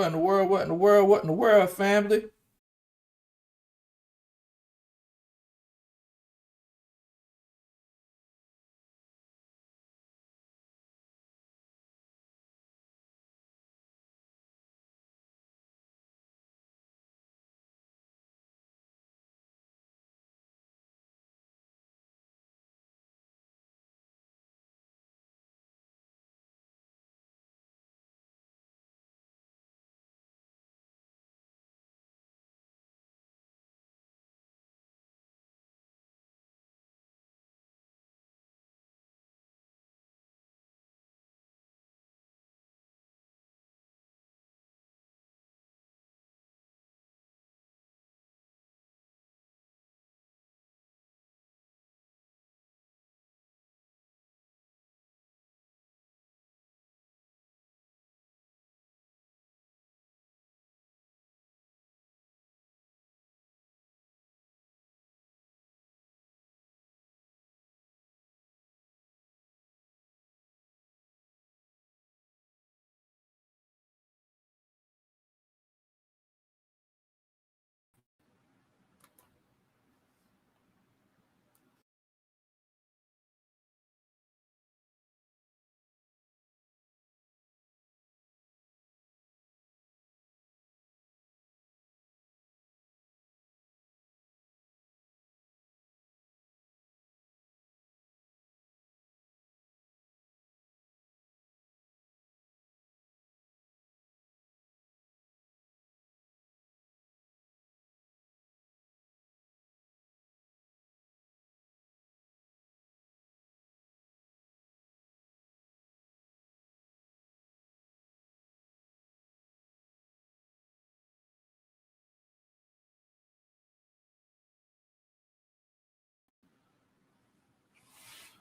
What in the world? What in the world? What in the world, family?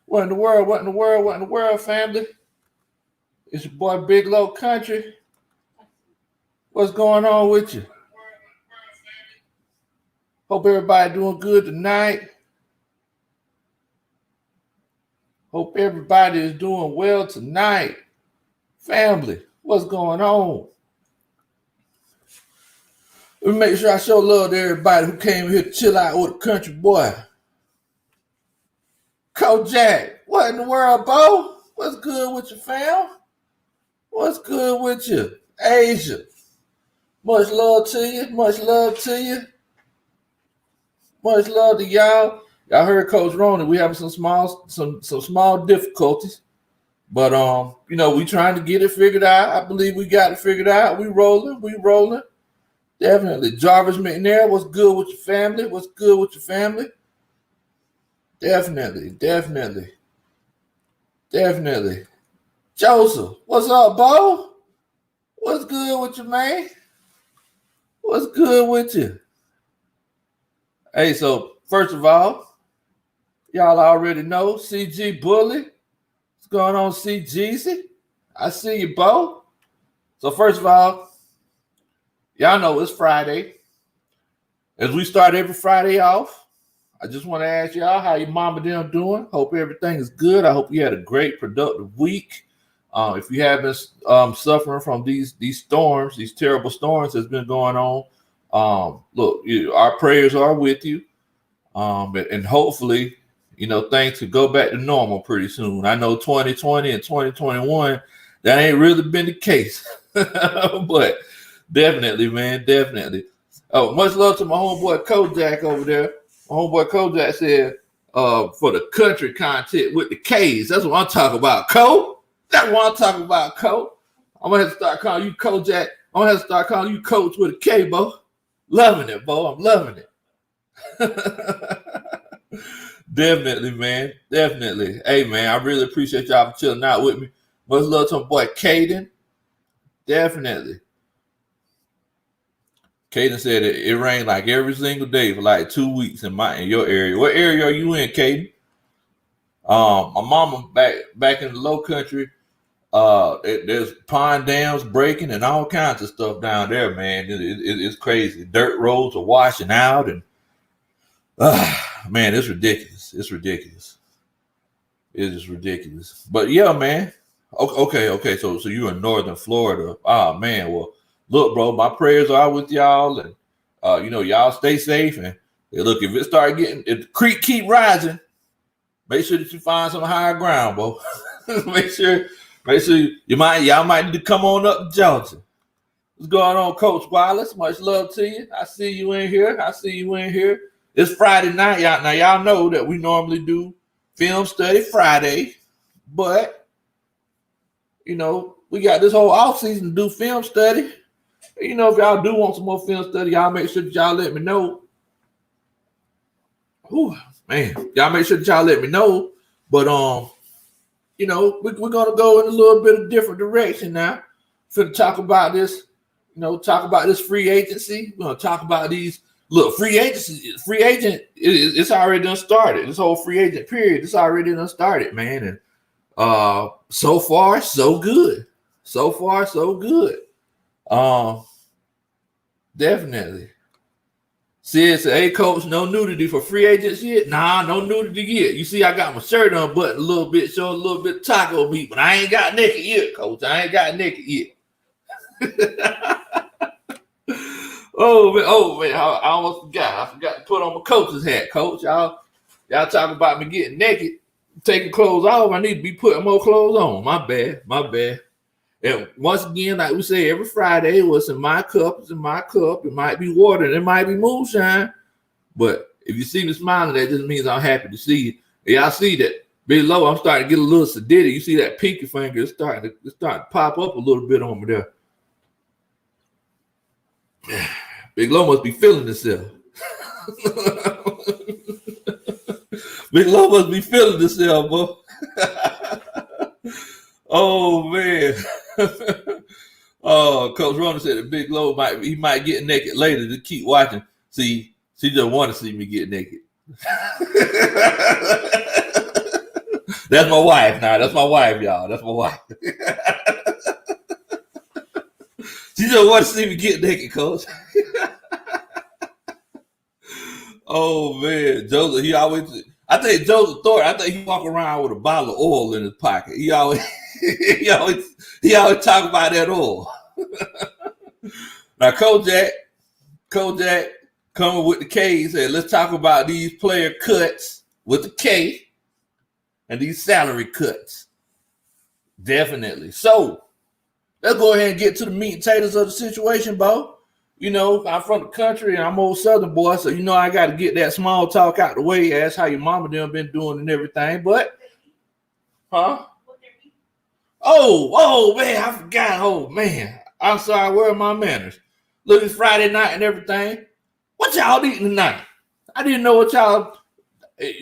What in the world? What in the world? What in the world, family? It's your boy Big Low Country. What's going on with you? Hope everybody doing good tonight. Hope everybody is doing well tonight. Family, what's going on? Let me make sure I show love to everybody who came here to chill out with the country boy. Kojak, what in the world, Bo? What's good with you, fam? What's good with you? Asia, much love to you. Much love to you. Much love to y'all. Y'all heard Coach Ronan. We having some small difficulties. But we trying to get it figured out. I believe we got it figured out. We rolling. Definitely. Jarvis McNair, what's good with your family? What's good with your family? Definitely. Joseph, what's up, Bo? What's good with you, man? What's good with you? Hey, so first of all, y'all already know CG Bully. What's going on, CGZ? I see you, Bo. So first of all, y'all know it's Friday. As we start every Friday off, I just want to ask y'all how your mama them doing. Hope everything is good. I hope you had a great, productive week. If you have been suffering from these storms, these terrible storms that's been going on, look, our prayers are with you. And hopefully, things could go back to normal pretty soon. I know 2020 and 2021, that ain't really been the case. But definitely, man, definitely. Oh, much love to my homeboy Kojak over there. My homeboy Kojak said, for the country content with the K's. That's what I'm talking about, Ko. That's what I'm talking about, Ko. I'm gonna have to start calling you Kojak. I'm gonna have to start calling you Coach with a K, Bo. Loving it, Bo. I'm loving it. Definitely, man. Definitely. Hey, man, I really appreciate y'all for chilling out with me. Much love to my boy Caden. Definitely. Caden said it rained like every single day for like 2 weeks in your area. What area are you in, Caden? My mama back in the low country. There's pond dams breaking and all kinds of stuff down there, man. It's crazy. Dirt roads are washing out, and man, it's ridiculous. It's ridiculous. It is ridiculous. But yeah, man. Okay. So you're in northern Florida. Oh man. Well, look, bro, my prayers are with y'all, and y'all stay safe. And look, if if the creek keep rising, make sure that you find some higher ground, bro. make sure y'all might need to come on up to Georgia. What's going on, Coach Wallace? Much love to you. I see you in here. It's Friday night. Y'all know that we normally do film study Friday, but we got this whole off season to do film study. If y'all do want some more film study, y'all make sure that y'all let me know. Y'all make sure that y'all let me know. But we're gonna go in a little bit of different direction now. We're gonna talk about this. Talk about this free agency. We're gonna talk about these. Look, free agent. It's already done started. This whole free agent period. It's already done started, man. And so far, so good. Definitely. Sid said, "Hey, coach, no nudity for free agents yet? Nah, no nudity yet. You see, I got my shirt unbuttoned a little bit, showing a little bit of taco meat, but I ain't got naked yet, coach. I ain't got naked yet." Oh man, I almost forgot. I forgot to put on my coach's hat, coach. Y'all talk about me getting naked, taking clothes off. I need to be putting more clothes on. My bad. And once again, like we say every Friday, what's in my cup is in my cup. It might be water, and it might be moonshine. But if you see me smiling, that just means I'm happy to see you. And y'all see that Big Low, I'm starting to get a little sedated. You see that pinky finger? It's starting to pop up a little bit on me there. Big Low must be feeling himself. Big Low must be feeling himself, boy. Oh man. Coach Rona said that Big Low might get naked later. Just keep watching. See, she just want to see me get naked. That's my wife now. That's my wife, y'all. That's my wife. She just want to see me get naked, coach. Oh man, Joseph, I think Joseph Thornton, he walk around with a bottle of oil in his pocket. He always talk about that oil. Now, Kojak coming with the K, said, let's talk about these player cuts with the K and these salary cuts. Definitely. So let's go ahead and get to the meat and potatoes of the situation, Bo. I'm from the country and I'm old Southern boy, so I got to get that small talk out the way. Ask how your mama done been doing and everything. But, huh? Oh man, I forgot. Oh man, I'm sorry. Where are my manners? Look, it's Friday night and everything. What y'all eating tonight? I didn't know what y'all. I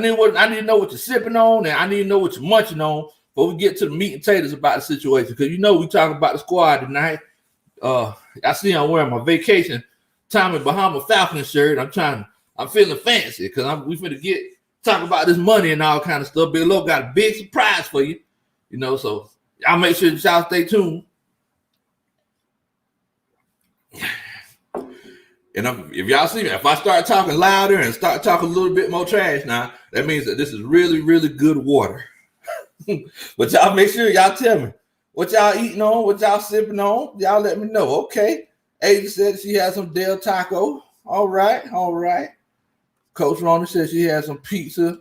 didn't know what you're sipping on, and I didn't know what you're munching on. But we get to the meat and potatoes about the situation, because we talking about the squad tonight. I see I'm wearing my vacation Tommy Bahama Falcons shirt. I'm feeling fancy because we finna talk about this money and all kind of stuff. Big Low got a big surprise for you, so y'all make sure that y'all stay tuned. And if y'all see me, if I start talking louder and start talking a little bit more trash now, that means that this is really, really good water. But y'all make sure y'all tell me what y'all eating on, what y'all sipping on. Y'all let me know. Okay. Ada said she had some Del Taco. All right. Coach Rona said she had some pizza.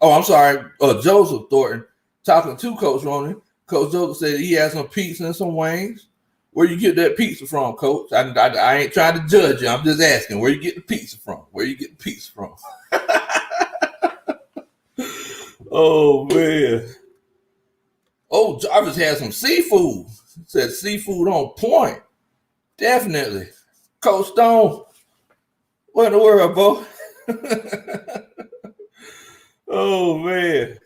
Oh, I'm sorry. Joseph Thornton talking to Coach Rona. Coach Joseph said he had some pizza and some wings. Where you get that pizza from, Coach? I ain't trying to judge you. I'm just asking where you get the pizza from. Oh man. Oh, Jarvis had some seafood. Said seafood on point. Definitely. Coach Stone. What in the world, bro? Oh man.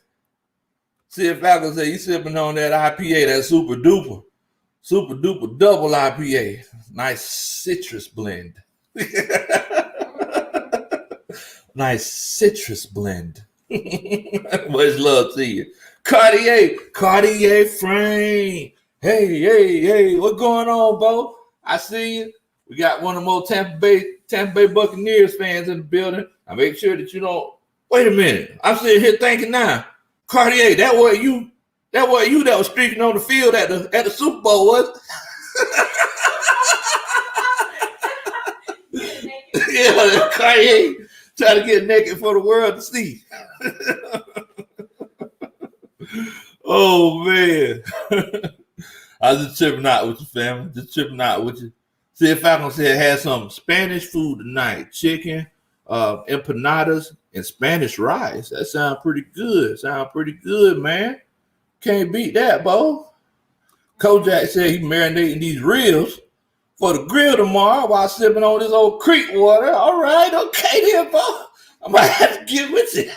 See if Falcons say you sipping on that IPA, that super duper double IPA. Nice citrus blend. Nice citrus blend. Much love to you. Cartier frame. Hey, what's going on, Bo? I see you. We got one of the more Tampa Bay Buccaneers fans in the building. I make sure that you don't. Wait a minute. I'm sitting here thinking now, Cartier, that was you that was streaking on the field at the Super Bowl, was it? Yeah, Kanye trying to get naked for the world to see. Oh man. I was just tripping out with you, family. Just tripping out with you. See, if Falcons had some Spanish food tonight, chicken, empanadas, and Spanish rice. That sounds pretty good. Man. Can't beat that, Bo. Kojak said he marinating these ribs for the grill tomorrow while sipping on this old creek water. All right, okay then, Bo. I might have to get with you.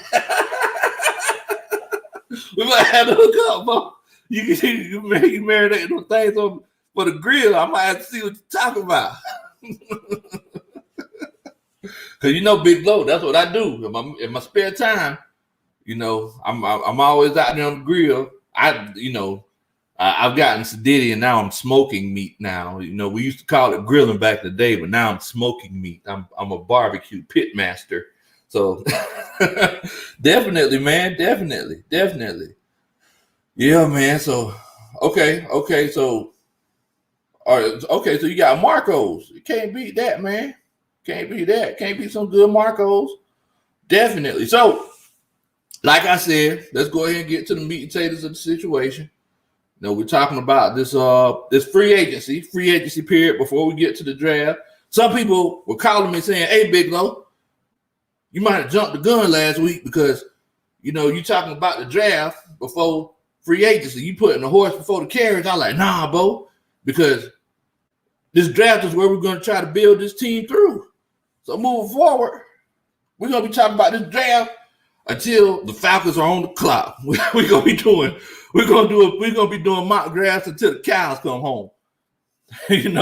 We might have to hook up, Bo. You marinate those things for the grill. I might have to see what you're talking about. Cause Big Low, that's what I do in my spare time. I'm always out there on the grill. I've gotten sedity and now I'm smoking meat now. We used to call it grilling back in the day, but now I'm smoking meat. I'm a barbecue pit master. So definitely, man, definitely. Yeah, man. So okay. So all right, okay. So you got Marcos. You can't beat that, man. Can't beat that. Can't beat some good Marcos. Definitely. So, like I said, let's go ahead and get to the meat and potatoes of the situation. We're talking about this free agency period before we get to the draft. Some people were calling me saying, "Hey, Big Low, you might have jumped the gun last week because you talking about the draft before free agency. You putting the horse before the carriage." I'm like, "Nah, Bo, because this draft is where we're going to try to build this team through. So moving forward, we're going to be talking about this draft until the Falcons are on the clock. We're going to be doing mock drafts until the cows come home." And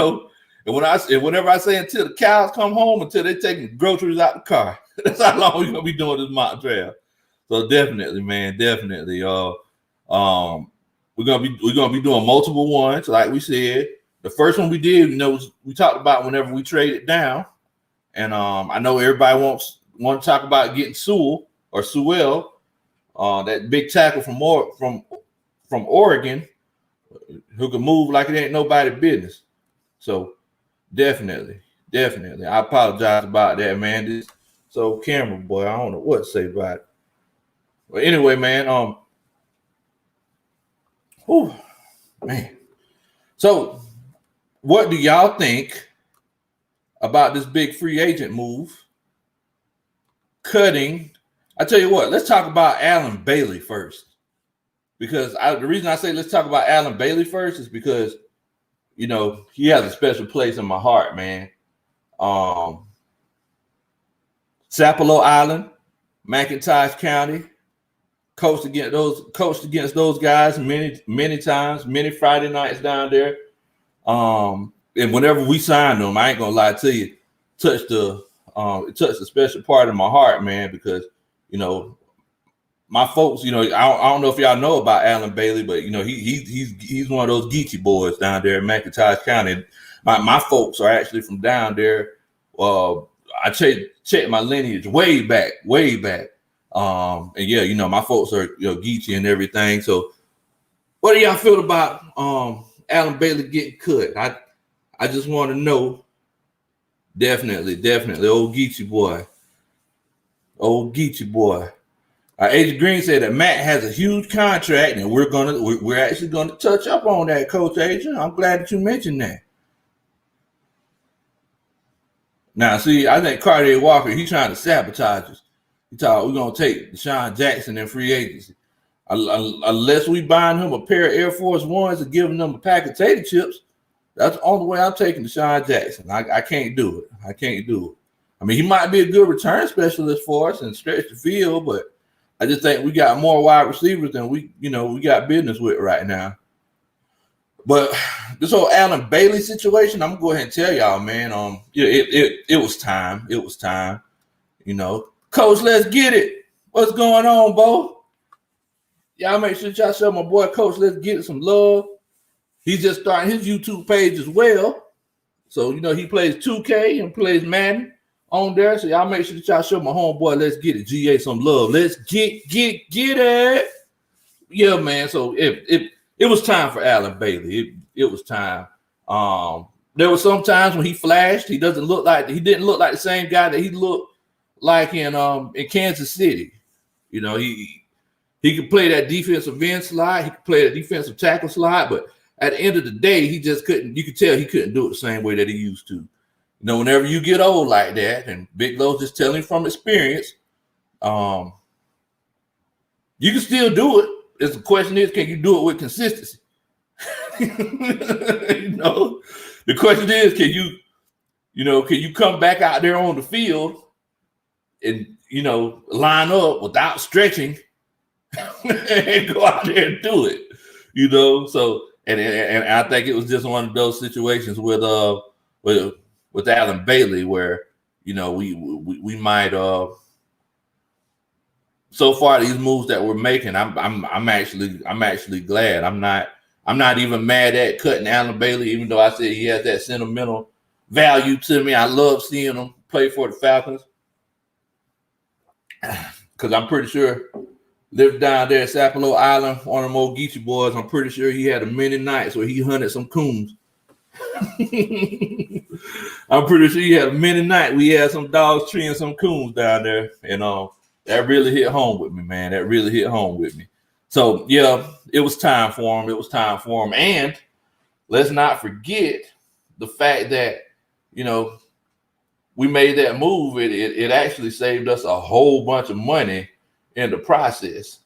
whenever I say until the cows come home, until they're taking the groceries out the car, that's how long we're going to be doing this mock draft. So definitely, man, definitely. We're gonna be doing multiple ones, like we said. The first one we did, we talked about whenever we traded down, and I know everybody want to talk about getting Sewell, that big tackle from Oregon, who can move like it ain't nobody's business. So definitely, I apologize about that, man. So camera boy, I don't know what to say about it. But anyway, man, man. So what do y'all think about this big free agent move? Cutting. I tell you what, let's talk about Allen Bailey first. Because the reason I say let's talk about Allen Bailey first is because, he has a special place in my heart, man. Sapelo Island, McIntosh County, coached against those guys many times, many Friday nights down there. And whenever we signed them, I ain't gonna lie to you, it touched a special part of my heart, man, because my folks, I don't know if y'all know about Allen Bailey, but he's one of those Geechee boys down there in McIntosh County. My folks are actually from down there. I checked my lineage way back. And yeah, my folks are Geechee and everything. So what do y'all feel about Allen Bailey getting cut? I just want to know. Definitely, old Geechee boy. Agent Green said that Matt has a huge contract, and we're actually gonna touch up on that, Coach Agent. I'm glad that you mentioned that. Now, see, I think Cartier Walker, he's trying to sabotage us. He thought we're gonna take Deshaun Jackson in free agency. Unless we buying him a pair of Air Force Ones and giving them a pack of tater chips, that's the only way I'm taking Deshaun Jackson. I can't do it. I mean, he might be a good return specialist for us and stretch the field, but I just think we got more wide receivers than we got business with right now. But this whole Allen Bailey situation, I'm gonna go ahead and tell y'all, man. It was time. Coach, let's get it. What's going on, Bo? Y'all make sure y'all show my boy Coach, let's get it some love. He's just starting his YouTube page as well. So, he plays 2K and plays Madden on there. So y'all make sure that y'all show my homeboy, let's get it, GA, some love. Let's get it. Yeah, man. So it was time for Allen Bailey. It was time. there were some times when he flashed. He didn't look like the same guy that he looked like in Kansas City. You know, he could play that defensive end slot. He could play that defensive tackle slot, but at the end of the day, he just couldn't. You could tell he couldn't do it the same way that he used to. You know, whenever you get old like that, and Big Lo's just telling from experience, you can still do it. The question is, can you do it with consistency? You know, the question is, can you come back out there on the field and, you know, line up without stretching and go out there and do it, you know? So, and I think it was just one of those situations with Alan Bailey where, you know, we might so far these moves that we're making, I'm actually glad. I'm not even mad at cutting Alan Bailey, even though I said he has that sentimental value to me. I love seeing him play for the Falcons because I'm pretty sure lived down there at Sapelo Island, one of them old Geechee boys. I'm pretty sure he had many nights where he hunted some coons. I'm pretty sure he had many nights we had some dogs treeing some coons down there, and that really hit home with me, man. That really hit home with me. So yeah, it was time for him. And let's not forget the fact that, you know, we made that move. It actually saved us a whole bunch of money in the process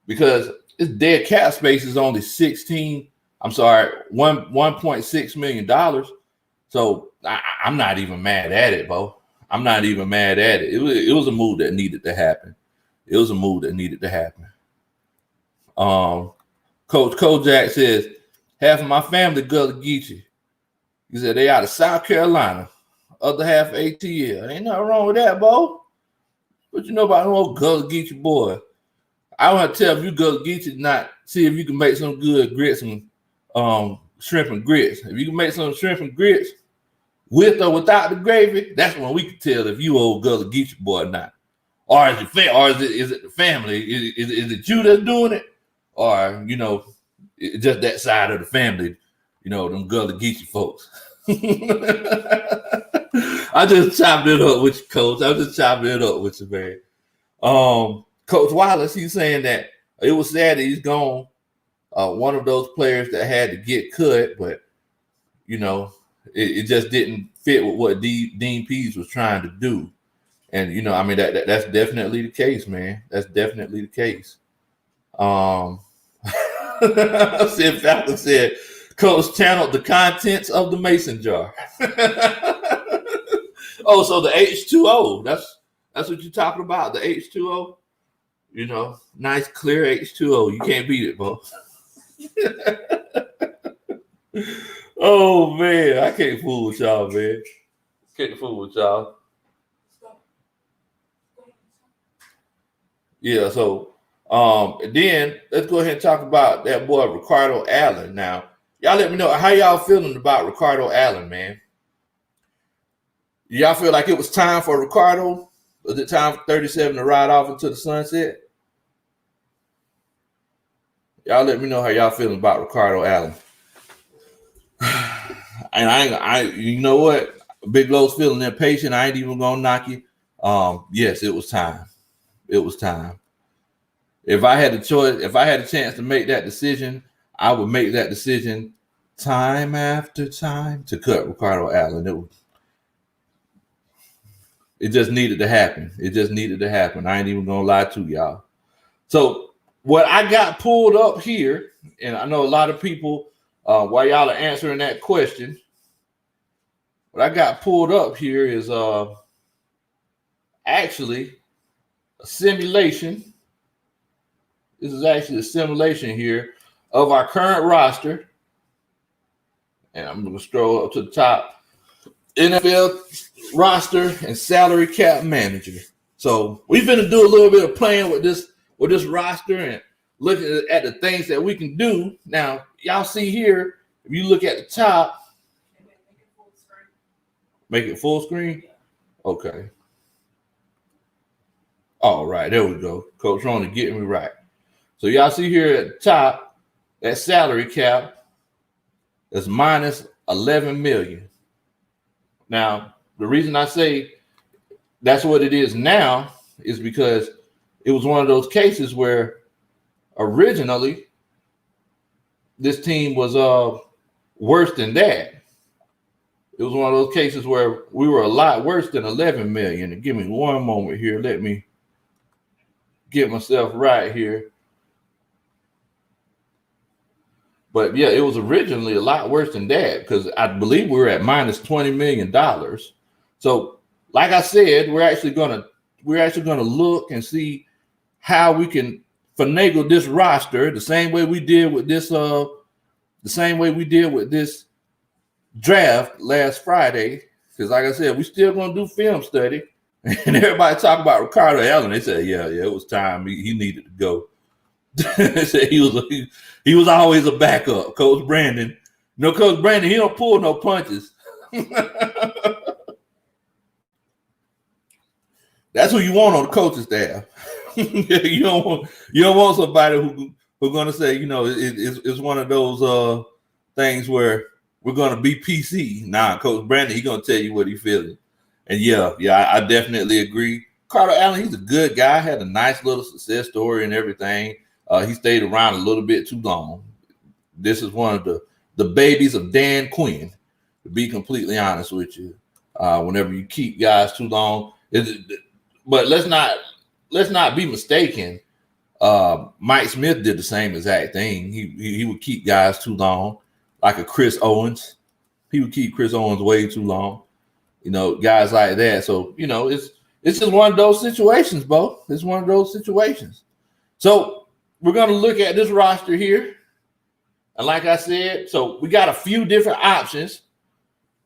because this dead cap space is only $1.6 million. So I'm not even mad at it, Bo. I'm not even mad at it. It was a move that needed to happen. Coach Kojak says, half of my family Gullah Geechee. He said they out of South Carolina, other half ATL. Ain't nothing wrong with that, Bo. What you know about an old Gullah Geechee boy? I want to tell if you Gullah Geechee, not see if you can make some good grits and shrimp and grits. If you can make some shrimp and grits with or without the gravy, that's when we can tell if you old Gullah Geechee boy or not. Or is it the family? Is it you that's doing it? Or, you know, just that side of the family, you know, them Gullah Geechee folks. I just chopped it up with you, Coach. I just chopped it up with you, man. Coach Wallace, he's saying that it was sad that he's gone. One of those players that had to get cut, but, you know, it just didn't fit with what Dean Pease was trying to do. And, you know, I mean, that's definitely the case, man. That's definitely the case. Sid Falcon said, Coach channeled the contents of the mason jar. Oh, so the H2O, that's what you're talking about, the H2O? You know, nice, clear H2O. You can't beat it, bro. Oh, man, I can't fool with y'all, man. Can't fool with y'all. Yeah, so then let's go ahead and talk about that boy Ricardo Allen. Now, y'all let me know how y'all feeling about Ricardo Allen, man. Y'all feel like it was time for Ricardo? Was it time for 37 to ride off into the sunset? Y'all let me know how y'all feeling about Ricardo Allen. And you know what? Big Lo's feeling impatient. I ain't even gonna knock you. Yes, it was time. It was time. If I had a choice, if I had a chance to make that decision, I would make that decision time after time to cut Ricardo Allen. It just needed to happen. It just needed to happen. I ain't even gonna lie to y'all. So what I got pulled up here, and I know a lot of people, while y'all are answering that question, what I got pulled up here is actually a simulation. This is actually a simulation here of our current roster. And I'm going to scroll up to the top. NFL roster and salary cap manager. So we've been to do a little bit of playing with this roster and looking at the things that we can do. Now, y'all see here, if you look at the top, make it full screen? Okay. All right, there we go. Coach Ronnie getting me right. So y'all see here at the top, that salary cap is minus $11 million. Now, the reason I say that's what it is now is because it was one of those cases where originally this team was worse than that. It was one of those cases where we were a lot worse than 11 million. And give me one moment here. Let me get myself right here. But yeah, it was originally a lot worse than that because I believe we were at minus $20 million. So, like I said, we're actually gonna look and see how we can finagle this roster the same way we did with this draft last Friday. Because, like I said, we still gonna do film study, and everybody talk about Ricardo Allen. They said, yeah, it was time he needed to go. They said he was always a backup. Coach Brandon, Coach Brandon, he don't pull no punches. That's who you want on the coaching staff. you don't want somebody who's gonna say, it's one of those things where we're gonna be PC. Nah, Coach Brandon, he's gonna tell you what he feeling. And yeah, I definitely agree. Carter Allen, he's a good guy, had a nice little success story and everything. He stayed around a little bit too long. This is one of the babies of Dan Quinn, to be completely honest with you. Whenever you keep guys too long, but let's not be mistaken. Mike Smith did the same exact thing. He would keep guys too long, like a Chris Owens. He would keep Chris Owens way too long. Guys like that. So it's just one of those situations, Bo. It's one of those situations. So we're going to look at this roster here. And like I said, so we got a few different options.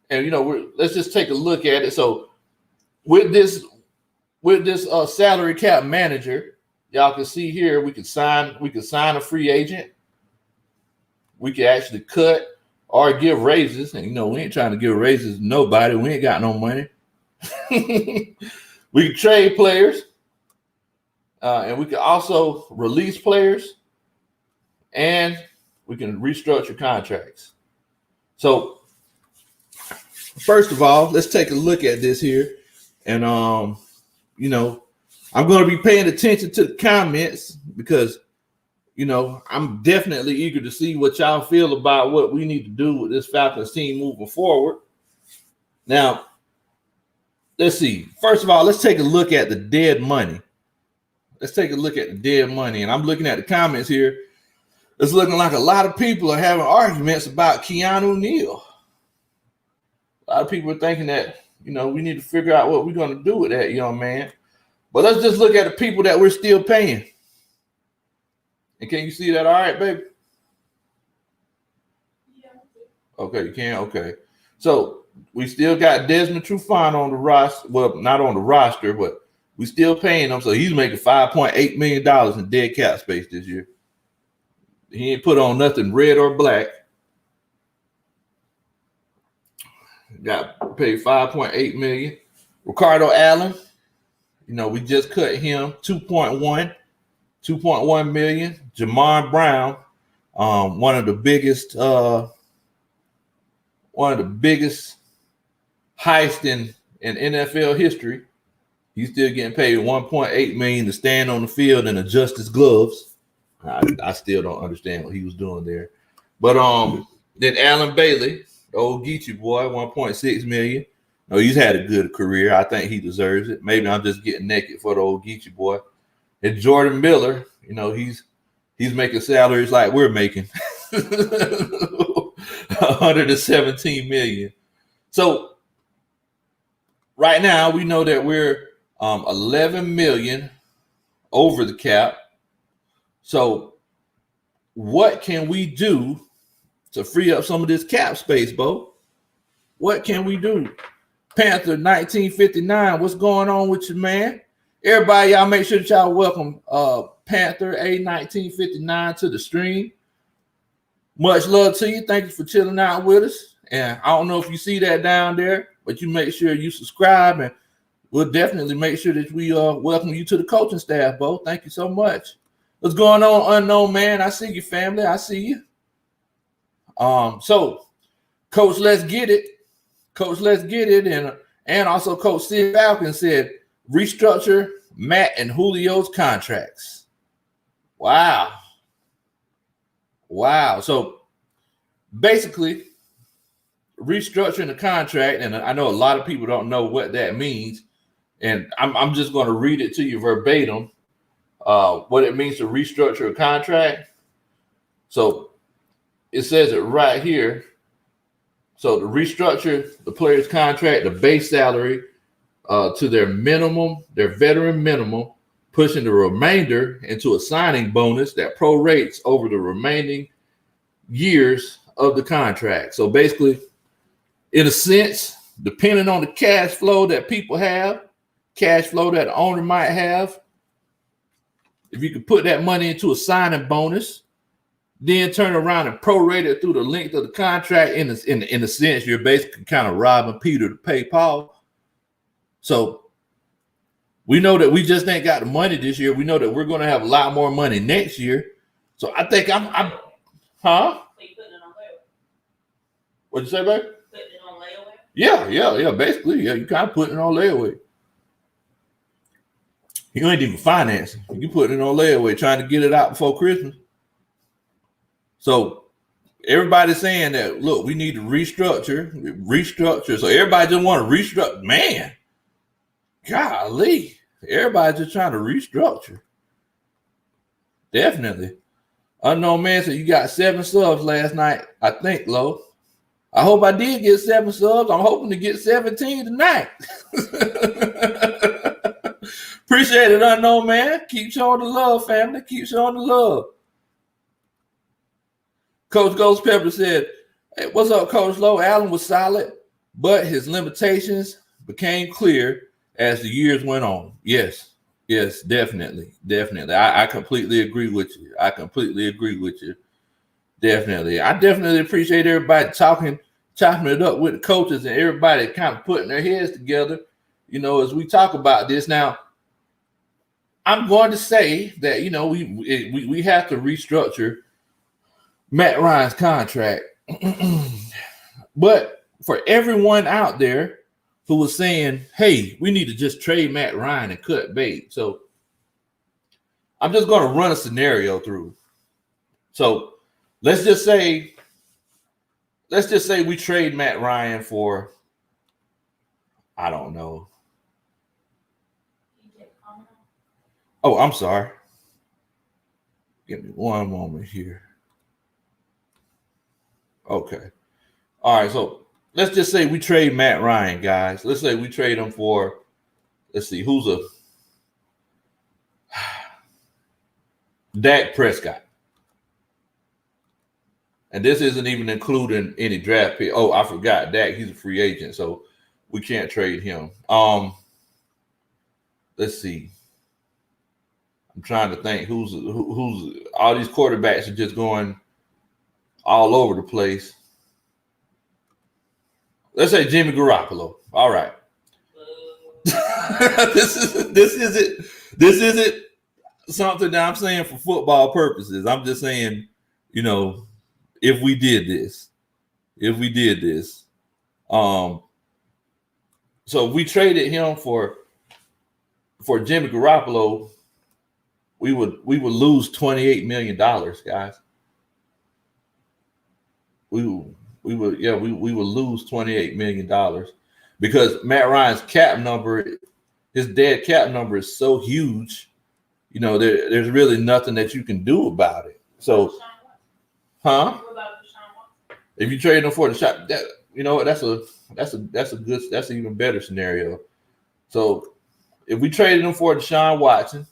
And, let's just take a look at it. So with this salary cap manager, y'all can see here, we can sign a free agent. We can actually cut or give raises. And, we ain't trying to give raises to nobody. We ain't got no money. We can trade players. And we can also release players, and we can restructure contracts. So, first of all, let's take a look at this here. And, I'm going to be paying attention to the comments because, I'm definitely eager to see what y'all feel about what we need to do with this Falcons team moving forward. Now, let's see. First of all, let's take a look at the dead money. Let's take a look at the dead money. And I'm looking at the comments here. It's looking like a lot of people are having arguments about Keanu Neal. A lot of people are thinking that, we need to figure out what we're going to do with that young man. But let's just look at the people that we're still paying. And can you see that all right, baby? Yeah. Okay, you can? Okay. So we still got Desmond Trufant on the roster. Well, not on the roster, but we still paying him, so he's making $5.8 million in dead cap space this year. He ain't put on nothing red or black. Got paid $5.8 million. Ricardo Allen, we just cut him $2.1 million. Jamon Brown, one of the biggest heists in NFL history. He's still getting paid $1.8 million to stand on the field and adjust his gloves. I still don't understand what he was doing there. But then Alan Bailey, the old Geechee boy, $1.6 million. No, he's had a good career. I think he deserves it. Maybe I'm just getting naked for the old Geechee boy. And Jordan Miller, he's making salaries like we're making. $117 million. So right now we know that we're 11 million over the cap. So what can we do to free up some of this cap space, Bo? What can we do? Panther 1959, what's going on with you, man? Everybody, y'all make sure that y'all welcome Panther A 1959 to the stream. Much love to you. Thank you for chilling out with us. And I don't know if you see that down there, but you make sure you subscribe, and we'll definitely make sure that we welcome you to the coaching staff, Bo. Thank you so much. What's going on, Unknown Man? I see you, family. I see you. So, Coach, let's get it. Coach Let's Get It and also Coach Sid Falcons said restructure Matt and Julio's contracts. Wow. So basically, restructuring the contract, and I know a lot of people don't know what that means, and I'm just going to read it to you verbatim. What it means to restructure a contract. So it says it right here. So to restructure the player's contract, the base salary to their veteran minimum, pushing the remainder into a signing bonus that prorates over the remaining years of the contract. So basically, in a sense, depending on the cash flow that people have, cash flow that the owner might have, if you could put that money into a signing bonus, then turn around and prorate it through the length of the contract, in a sense, you're basically kind of robbing Peter to pay Paul. So we know that we just ain't got the money this year. We know that we're going to have a lot more money next year. So I think I'm huh? So you putting it on layaway? What'd you say, babe? Putting it on layaway? Yeah. Basically, yeah, you kind of putting it on layaway. You ain't even financing. You putting it on layaway, trying to get it out before Christmas. So everybody's saying that, look, we need to restructure. So everybody just want to restructure. Man, golly. Everybody just trying to restructure. Definitely. Unknown Man said you got 7 subs last night, I think, Lo. I hope I did get 7 subs. I'm hoping to get 17 tonight. Appreciate it, Unknown Man. Keep showing the love, family. Keep showing the love. Coach Ghost Pepper said, hey, what's up, Coach Lowe? Allen was solid, but his limitations became clear as the years went on. Yes, definitely. I completely agree with you. Definitely. I definitely appreciate everybody chopping it up with the coaches and everybody kind of putting their heads together, as we talk about this. Now, I'm going to say that, we have to restructure Matt Ryan's contract. But for everyone out there who was saying, hey, we need to just trade Matt Ryan and cut bait. So I'm just going to run a scenario through. So let's just say we trade Matt Ryan for, I don't know. Oh, I'm sorry. Give me one moment here. Okay. All right. So let's just say we trade Matt Ryan, guys. Let's say we trade him for, let's see, who's a Dak Prescott. And this isn't even including any draft pick. Oh, I forgot Dak. He's a free agent, so we can't trade him. Let's see. I'm trying to think who's all these quarterbacks are just going all over the place. Let's say Jimmy Garoppolo. All right. This isn't something that I'm saying for football purposes. I'm just saying, if we did this. So if we traded him for Jimmy Garoppolo, we would lose $28 million, guys. We would lose $28 million because Matt Ryan's cap number, his dead cap number is so huge. There's really nothing that you can do about it. So, if you trade him for the shot, that's an even better scenario. So, if we traded him for Deshaun Watson,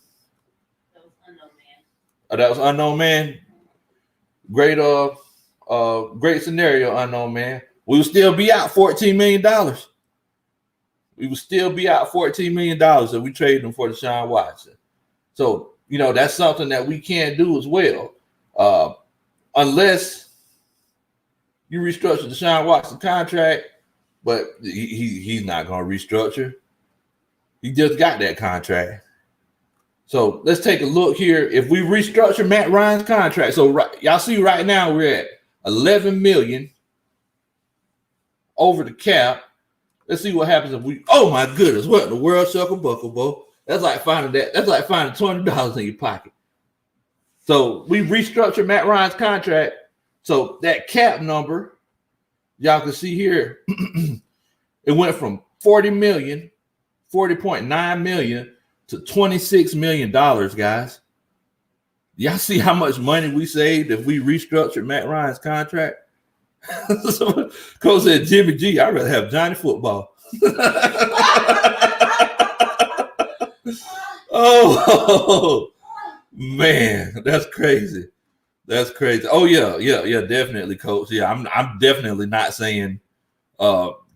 that was Unknown Man. Great scenario, Unknown Man. We would still be out $14 million. If we traded him for Deshaun Watson. So, that's something that we can't do as well. Unless you restructure Deshaun Watson's contract, but he's not going to restructure. He just got that contract. So let's take a look here. If we restructure Matt Ryan's contract, so y'all see right now we're at $11 million over the cap. Let's see what happens if we. Oh my goodness, what in the world, shuckle buckle, bo? That's like finding that. That's like finding $20 in your pocket. So we restructured Matt Ryan's contract. So that cap number, y'all can see here, it went from 40.9 million to $26 million, guys. Y'all see how much money we saved if we restructured Matt Ryan's contract? So, Coach said, Jimmy G, I'd rather have Johnny Football. Oh, man, that's crazy. That's crazy. Oh, yeah, definitely, Coach. Yeah, I'm definitely not saying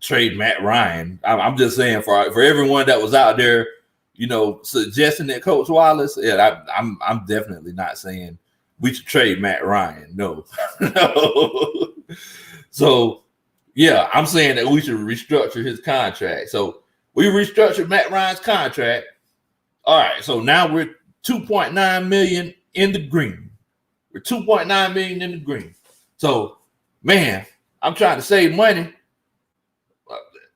trade Matt Ryan. I'm just saying for everyone that was out there, suggesting that Coach Wallace, I'm definitely not saying we should trade Matt Ryan. No. No. So, yeah, I'm saying that we should restructure his contract. So we restructured Matt Ryan's contract. All right, so now we're 2.9 million in the green. We're 2.9 million in the green. So, man, I'm trying to save money.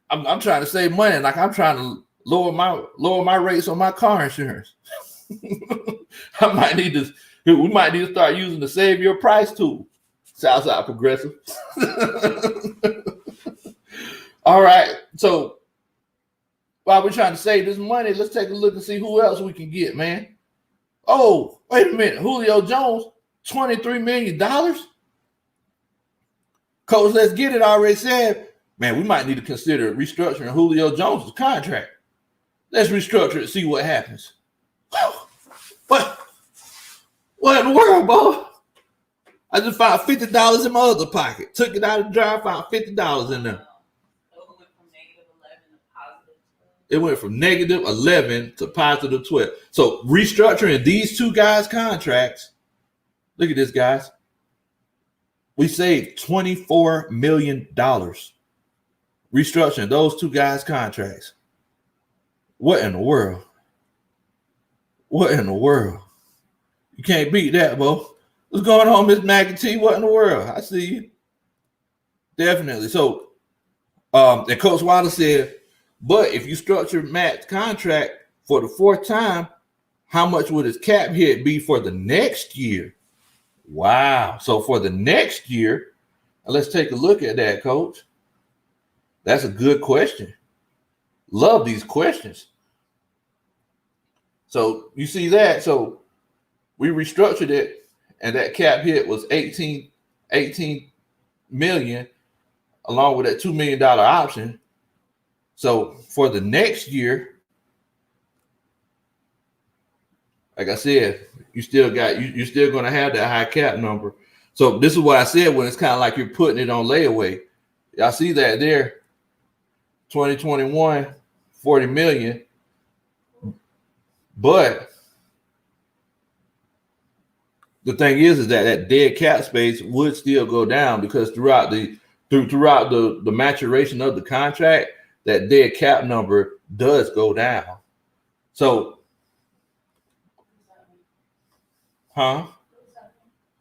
I'm trying to save money. Like I'm trying to lower my rates on my car insurance. We might need to start using the Save Your Price tool. Southside Progressive. All right. So while we're trying to save this money, let's take a look and see who else we can get, man. Oh, wait a minute. Julio Jones, $23 million. Coach, let's get it already said. Man, we might need to consider restructuring Julio Jones' contract. Let's restructure it, see what happens. What in the world, boy? I just found $50 in my other pocket. Took it out of the jar, found $50 in there. It went from negative 11 to positive 12. So restructuring these two guys' contracts, look at this, guys. We saved $24 million restructuring those two guys' contracts. What in the world? What in the world? You can't beat that, Bo. What's going on, Miss McAtee? What in the world? I see you. Definitely. So, and Coach Wallace said, but if you structure Matt's contract for the fourth time, how much would his cap hit be for the next year? Wow. So for the next year, let's take a look at that, Coach. That's a good question. Love these questions. So you see that? So we restructured it, and that cap hit was 18 million, along with that $2 million option. So for the next year, like I said, you're still going to have that high cap number. So this is what I said when it's kind of like you're putting it on layaway. Y'all see that there? 2021, 40 million. But the thing is that dead cap space would still go down because throughout the maturation of the contract, that dead cap number does go down. So,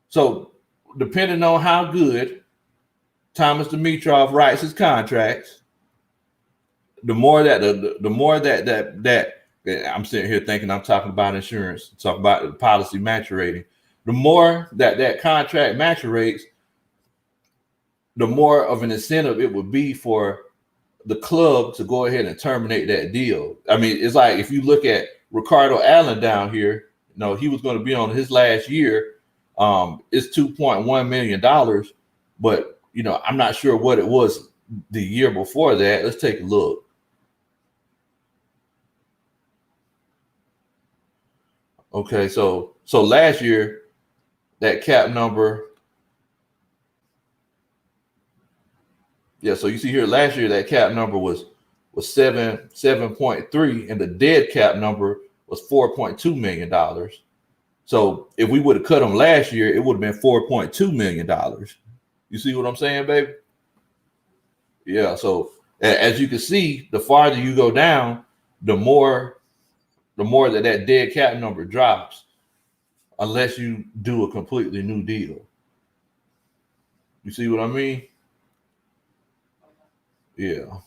So depending on how good Thomas Dimitroff writes his contracts, the more that I'm sitting here thinking I'm talking about insurance, talking about the policy maturating. The more that contract maturates, the more of an incentive it would be for the club to go ahead and terminate that deal. I mean, it's like if you look at Ricardo Allen down here, he was going to be on his last year. It's $2.1 million, but I'm not sure what it was the year before that. Let's take a look. Okay, so last year, that cap number, so you see here last year that cap number was 7.3, and the dead cap number was $4.2 million. So if we would have cut them last year, it would have been $4.2 million. You see what I'm saying, baby? Yeah. So as you can see, the farther you go down, the more that dead cap number drops, unless you do a completely new deal. You see what I mean? Yeah.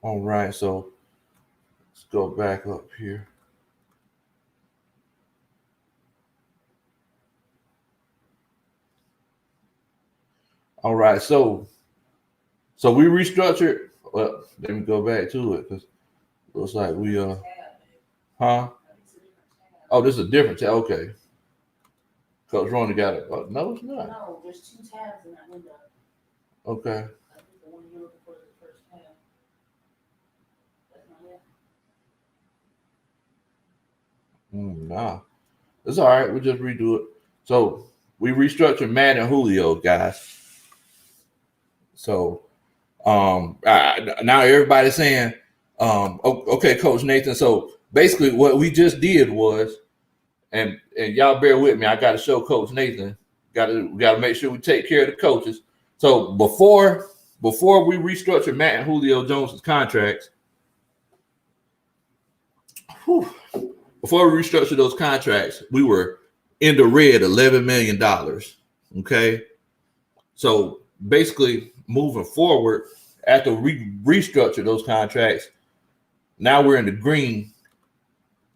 All right, so let's go back up here. All right, so we restructured. Well, let me go back to it because looks like we huh? Oh, this is a different tab. Okay, Coach Ronnie got it. Oh, no, it's not. No, there's 2 tabs in that window. Okay. I think the one you're looking for is the first tab. That's not it. Nah, it's all right. We just redo it. So we restructured Matt and Julio, guys. So now everybody's saying, okay, Coach Nathan. So basically, what we just did was, and y'all bear with me. I got to show Coach Nathan. We got to make sure we take care of the coaches. So before we restructured Matt and Julio Jones's contracts, before we restructured those contracts, we were in the red $11 million. Okay, so basically, moving forward, after we restructured those contracts, now we're in the green,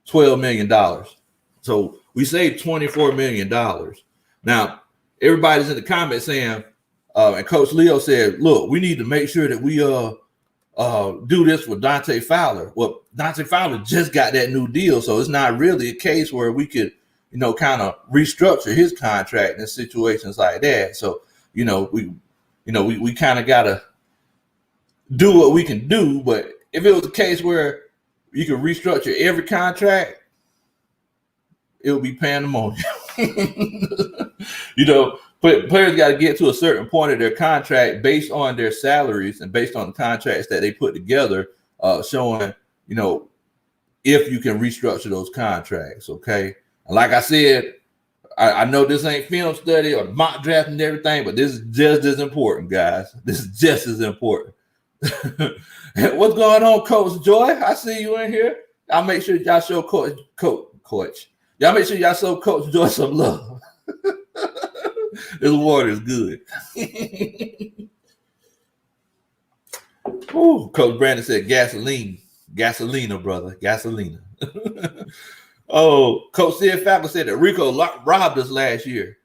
$12 million. So we saved $24 million. Now, everybody's in the comments saying, and Coach Leo said, look, we need to make sure that we do this with Dante Fowler. Well, Dante Fowler just got that new deal, so it's not really a case where we could, kind of restructure his contract in situations like that. So, we kind of got to do what we can do. But if it was a case where you could restructure every contract, it would be pandemonium. Players got to get to a certain point of their contract based on their salaries and based on the contracts that they put together, showing, if you can restructure those contracts. Okay. And like I said, I know this ain't film study or mock draft and everything, but this is just as important, guys. This is just as important. What's going on, Coach Joy? I see you in here. I'll make sure y'all show Coach. Y'all make sure y'all show Coach Joy some love. This water is good. Ooh, Coach Brandon said gasoline. Gasolina, brother. Gasolina. Oh, Coach Sid Falcon said that Rico robbed us last year.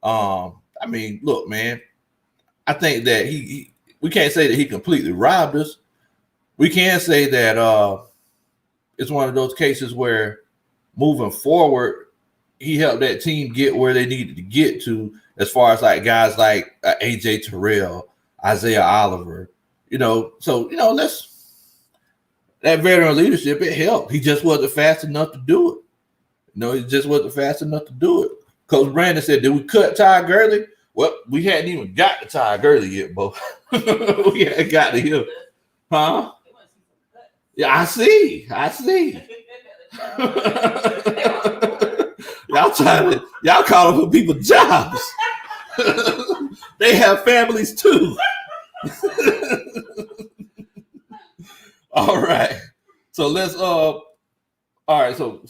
Look, man, I think that we can't say that he completely robbed us. We can say that it's one of those cases where moving forward, he helped that team get where they needed to get to, as far as like guys like AJ Terrell, Isaiah Oliver, that veteran leadership, it helped. He just wasn't fast enough to do it. He just wasn't fast enough to do it. Coach Brandon said, did we cut Ty Gurley? Well, we hadn't even got to Ty Gurley yet, Bo. We hadn't got to him. Huh? Yeah, I see. Y'all calling for people jobs. They have families too. All right. So let's so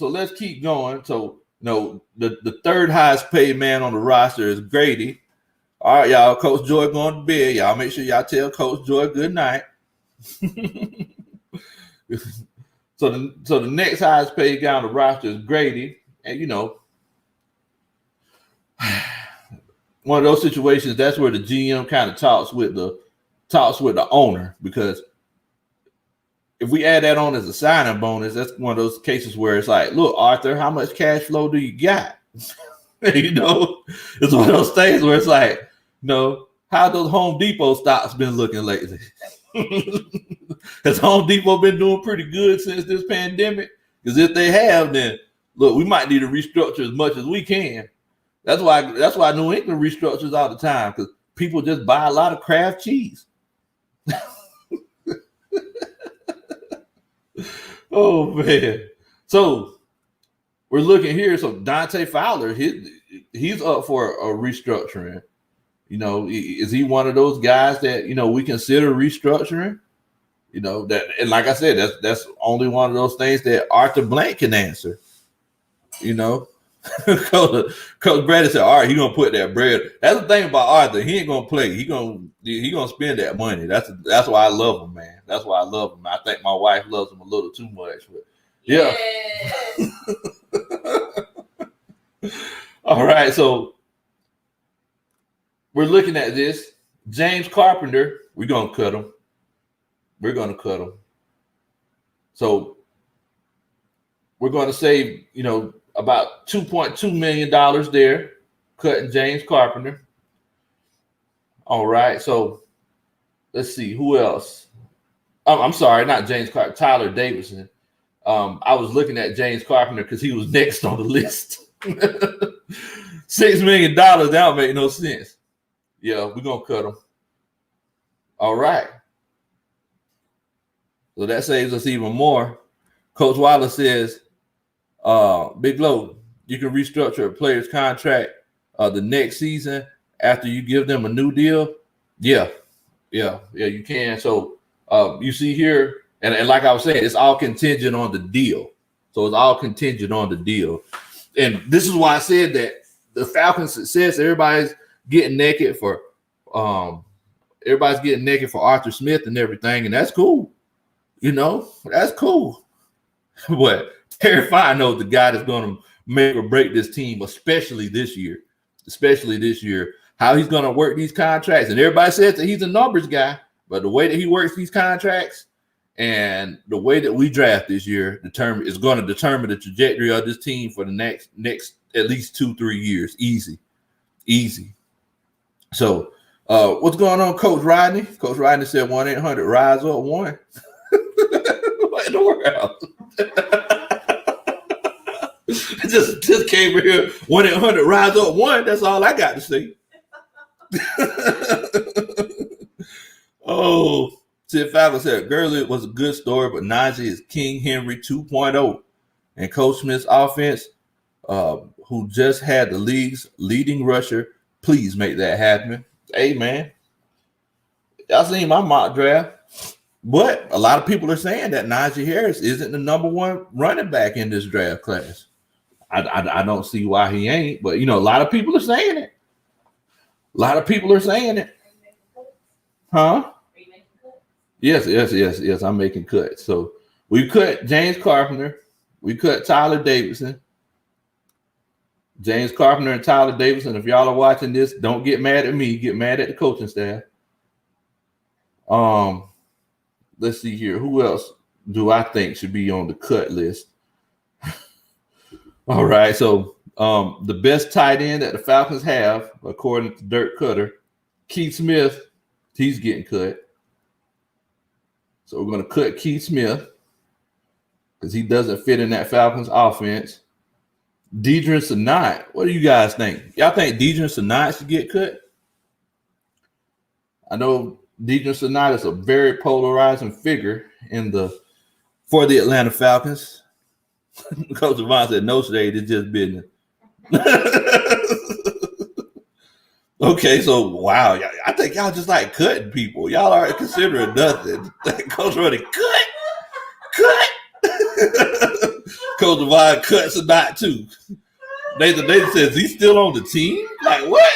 let's keep going. So the third highest paid man on the roster is Grady. All right, y'all. Coach Joy going to bed. Y'all make sure y'all tell Coach Joy good night. So the next highest paid guy on the roster is Grady, and one of those situations, that's where the GM kind of talks with the owner, because if we add that on as a signing bonus, that's one of those cases where it's like, look, Arthur, how much cash flow do you got? It's one of those things where it's like, how those Home Depot stocks been looking lately? Has Home Depot been doing pretty good since this pandemic? Because if they have, then look, we might need to restructure as much as we can. That's why New England restructures all the time, because people just buy a lot of Kraft cheese. Oh man. So we're looking here. So Dante Fowler, he's up for a restructuring. Is he one of those guys that we consider restructuring? That, and like I said, that's only one of those things that Arthur Blank can answer. Coach Brady said, "All right, he gonna put that bread." That's the thing about Arthur. He ain't gonna play. He gonna spend that money. That's why I love him, man. That's why I love him. I think my wife loves him a little too much, but yeah. All right, so we're looking at this. James Carpenter, we're gonna cut him. We're gonna cut him. So we're gonna save, about $2.2 million there, cutting James Carpenter. All right, so let's see who else. I'm sorry, not James Carpenter, Tyler Davidson. I was looking at James Carpenter because he was next on the list. $6 million, that don't make no sense. Yeah, we're gonna cut him. All right. So that saves us even more. Coach Wallace says, Big Low, you can restructure a player's contract the next season after you give them a new deal. Yeah, you can. So you see here, and like I was saying, it's all contingent on the deal. So it's all contingent on the deal. And this is why I said that the Falcons' success, everybody's getting naked for Arthur Smith and everything, and that's cool. That's cool. But Terry Fine knows the guy that's going to make or break this team, especially this year. How he's going to work these contracts. And everybody says that he's a numbers guy, but the way that he works these contracts and the way that we draft this year is going to determine the trajectory of this team for the next at least 2-3 years. Easy. So what's going on, Coach Rodney? Coach Rodney said 1-800-RISE-UP-1. What in the world? just came here 1-800-RISE-UP-1. That's all I got to say. Oh, Sid Fowler said Gurley was a good story, but Najee is King Henry 2.0. And Coach Smith's offense, who just had the league's leading rusher, please make that happen. Hey, man, y'all seen my mock draft. But a lot of people are saying that Najee Harris isn't the number one running back in this draft class. I don't see why he ain't, but a lot of people are saying it. Huh? Yes. I'm making cuts. So we cut James Carpenter. We cut Tyler Davidson. James Carpenter and Tyler Davidson. If y'all are watching this, don't get mad at me. Get mad at the coaching staff. Let's see here. Who else do I think should be on the cut list? All right. So the best tight end that the Falcons have, according to Dirk Cutter, Keith Smith, he's getting cut. So we're going to cut Keith Smith because he doesn't fit in that Falcons offense. Deidre Sanat, what do you guys think? Y'all think Deidre Sanat should get cut? I know Deidre Sanat is a very polarizing figure for the Atlanta Falcons. Coach Devon said no shade, it's just business. Okay, so wow, I think y'all just like cutting people. Y'all aren't considering nothing. Coach Running, cut. Coach Devon cuts or not too. Nathan says he's still on the team. Like what?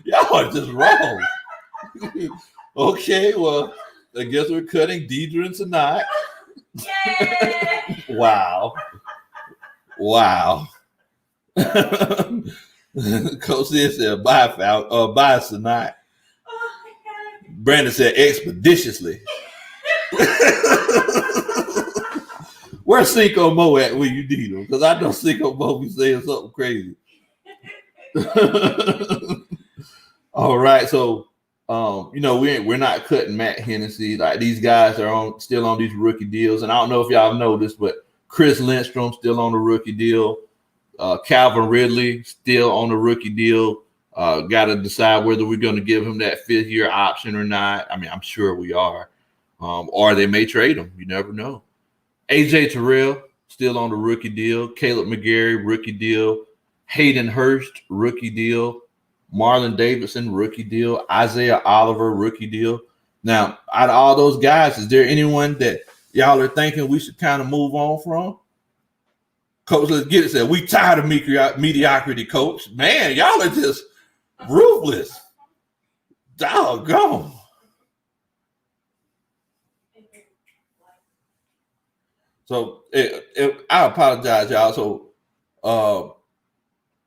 Y'all are just wrong. Okay, well, I guess we're cutting Deidre and Sanat. Wow. Coach said bye Sanat. Brandon said expeditiously. Where's Cinco Mo at when you need him? Because I know Cinco Mo be saying something crazy. All right, so we're not cutting Matt Hennessy. Like these guys are still on these rookie deals, and I don't know if y'all know this, but Chris Lindstrom still on the rookie deal. Calvin Ridley still on the rookie deal. Got to decide whether we're going to give him that 5th-year option or not. I mean, I'm sure we are. Or they may trade him. You never know. AJ Terrell still on the rookie deal. Caleb McGarry, rookie deal. Hayden Hurst, rookie deal. Marlon Davidson, rookie deal. Isaiah Oliver, rookie deal. Now, out of all those guys, is there anyone that y'all are thinking we should kind of move on from? Coach, let's get it said. We tired of mediocrity, coach. Man, y'all are just ruthless. Doggone. So I apologize, y'all. So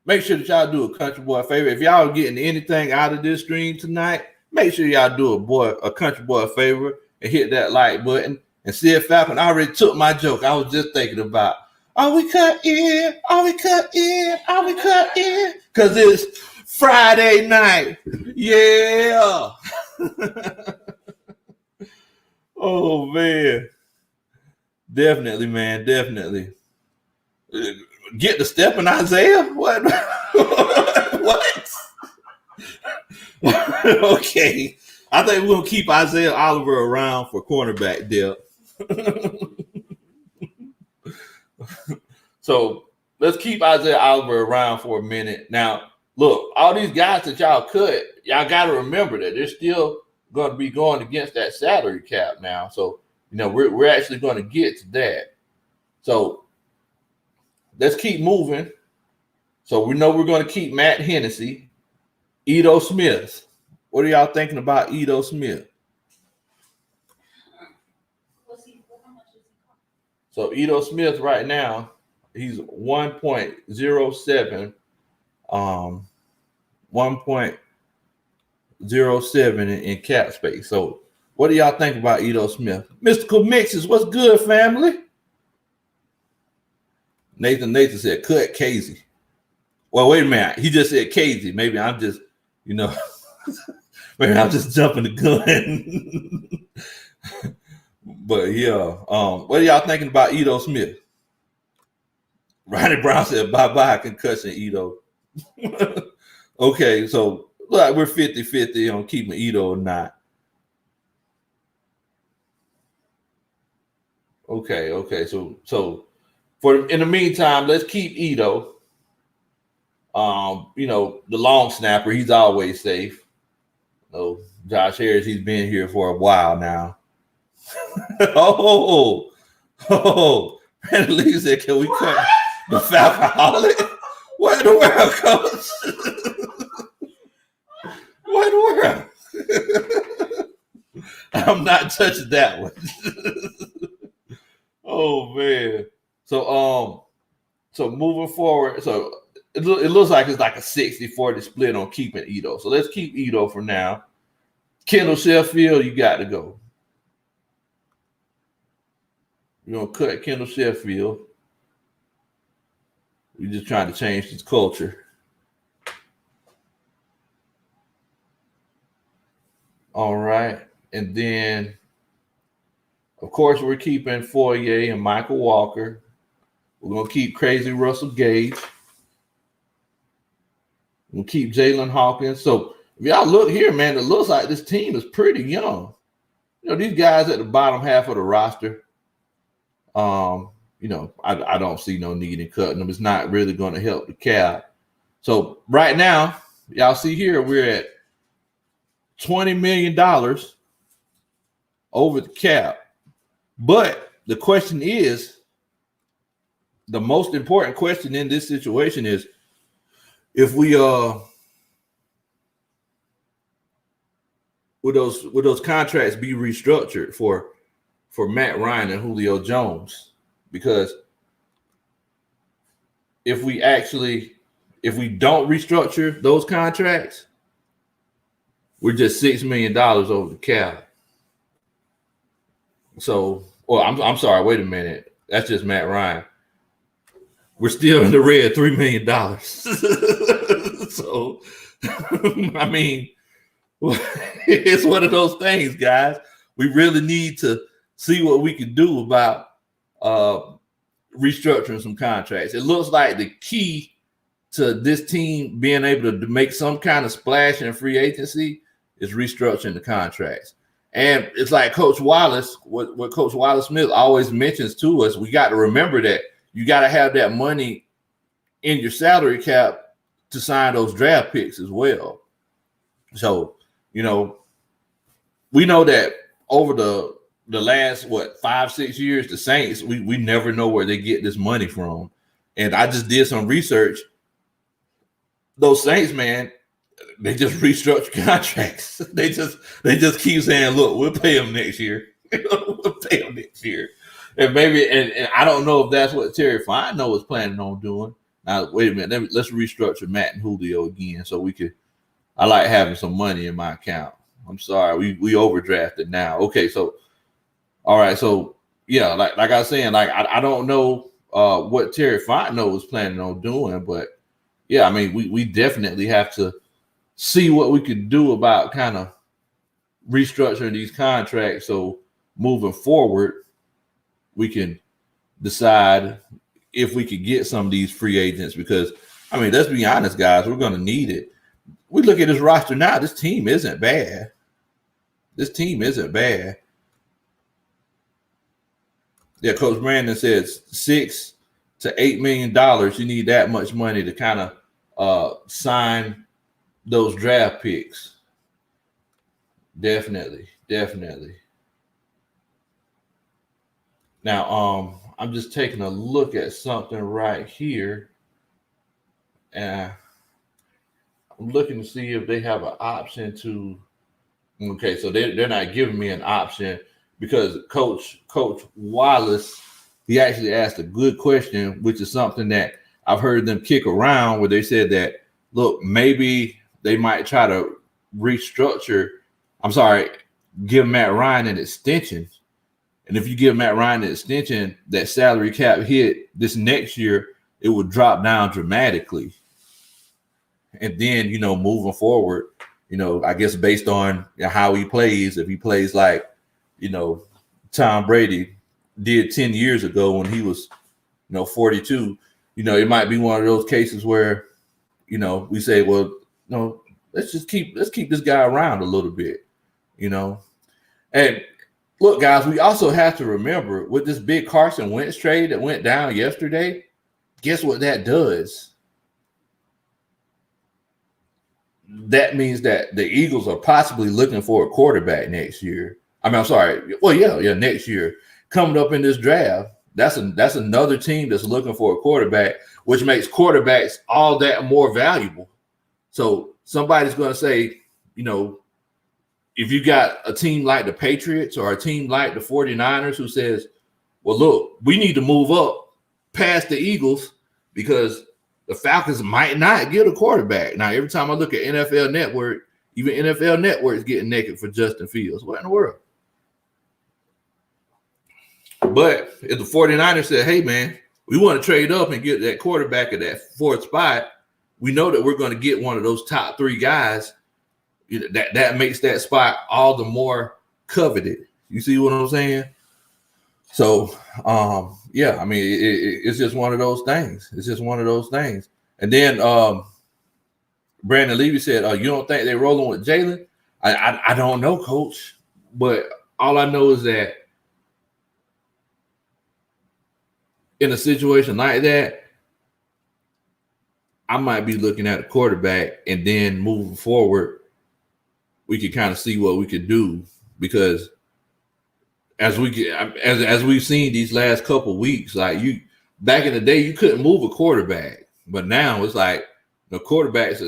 make sure that y'all do a country boy a favor. If y'all are getting anything out of this stream tonight, make sure y'all do a country boy a favor and hit that like button. And see if Falcon already took my joke. I was just thinking about, are we cut in? Are we cut in? Are we cut in? Because it's Friday night. Yeah. Oh, man. Definitely, man. Definitely. Get the step in Isaiah? What? What? Okay. I think we're going to keep Isaiah Oliver around for cornerback depth. So let's keep Isaiah Oliver around for a minute. Now, look, all these guys that y'all cut, y'all got to remember that they're still going to be going against that salary cap now. So, we're actually going to get to that. So let's keep moving. So we know we're going to keep Matt Hennessy, Ito Smith. What are y'all thinking about Ito Smith? So Ito Smith right now, he's 1.07, 1.07 in cap space. So what do y'all think about Ito Smith? Mystical Mixes, what's good, family? Nathan said, cut Casey. Well, wait a minute. He just said Casey. Maybe I'm just, maybe I'm just jumping the gun. But yeah, what are y'all thinking about Ito Smith? Ronnie Brown said, bye-bye, concussion, Ito. Okay, so look like we're 50-50 on keeping Ito or not. Okay. So in the meantime, let's keep Ito. The long snapper, he's always safe. Josh Harris, he's been here for a while now. Brandon Lee said, can we cut the Falconholic? What in the world, coach? What in the world? I'm not touching that one. Oh, man. So moving forward, so it looks like it's like a 60-40 split on keeping Ito. So let's keep Ito for now. Kendall Sheffield, you got to go. We're going to cut Kendall Sheffield. We're just trying to change this culture. All right. And then, of course, we're keeping Foyer and Michael Walker. We're going to keep Crazy Russell Gage. We'll keep Jalen Hawkins. So if y'all look here, man, it looks like this team is pretty young. These guys at the bottom half of the roster, I don't see no need in cutting them. It's not really going to help the cap. So right now, y'all see here, we're at $20 million over the cap. But the question is, the most important question in this situation is, if we would those contracts be restructured for Matt Ryan and Julio Jones? Because if we don't restructure those contracts, we're just $6 million over the cap. So, I'm sorry, wait a minute. That's just Matt Ryan. We're still in the red, $3 million. So, I mean, it's one of those things, guys. We really need to see what we can do about restructuring some contracts. It looks like the key to this team being able to make some kind of splash in free agency is restructuring the contracts. And it's like Coach Wallace, what Coach Wallace Smith always mentions to us, we got to remember that you got to have that money in your salary cap to sign those draft picks as well. So, we know that over the the last 5-6 years, the Saints, we never know where they get this money from. And I just did some research. Those Saints, man, they just restructure contracts. They just keep saying, look, we'll pay them next year. We'll pay them next year. And maybe, and I don't know if that's what Terry Fontenot was planning on doing. Now, wait a minute, let's restructure Matt and Julio again so we could. I like having some money in my account. I'm sorry, we overdrafted now. Okay, so all right, so yeah, like I was saying, like I don't know what Terry Fontenot was planning on doing, but yeah, I mean we definitely have to see what we could do about kind of restructuring these contracts so moving forward we can decide if we could get some of these free agents, because I mean, let's be honest, guys, we're going to need it. We look at this roster now, this team isn't bad. This team isn't bad. Yeah, Coach Brandon says $6 to $8 million. You need that much money to kind of sign those draft picks. Definitely. Now, I'm just taking a look at something right here, and I'm looking to see if they have an option to. Okay, so they're not giving me an option because Coach Wallace, he actually asked a good question, which is something that I've heard them kick around, where they said that, look, maybe they might try to give Matt Ryan an extension. And if you give Matt Ryan an extension, that salary cap hit this next year, it would drop down dramatically. And then, moving forward, I guess based on how he plays, if he plays like, Tom Brady did 10 years ago when he was, 42, it might be one of those cases where, we say, well, no, let's keep this guy around a little bit, And look, guys, we also have to remember with this big Carson Wentz trade that went down yesterday, guess what that does? That means that the Eagles are possibly looking for a quarterback next year. Next year. Coming up in this draft, that's another team that's looking for a quarterback, which makes quarterbacks all that more valuable. So somebody's going to say, if you got a team like the Patriots or a team like the 49ers who says, well, look, we need to move up past the Eagles because the Falcons might not get a quarterback. Now, every time I look at NFL Network, even NFL Network is getting naked for Justin Fields. What in the world? But if the 49ers said, hey, man, we want to trade up and get that quarterback at that fourth spot, we know that we're going to get one of those top three guys. That makes that spot all the more coveted. You see what I'm saying? So, I mean, it's just one of those things. It's just one of those things. And then Brandon Levy said, you don't think they're rolling with Jalen? I don't know, Coach. But all I know is that in a situation like that, I might be looking at a quarterback, and then moving forward, we could kind of see what we could do, because as we've seen these last couple of weeks, like back in the day, you couldn't move a quarterback, but now it's like the quarterbacks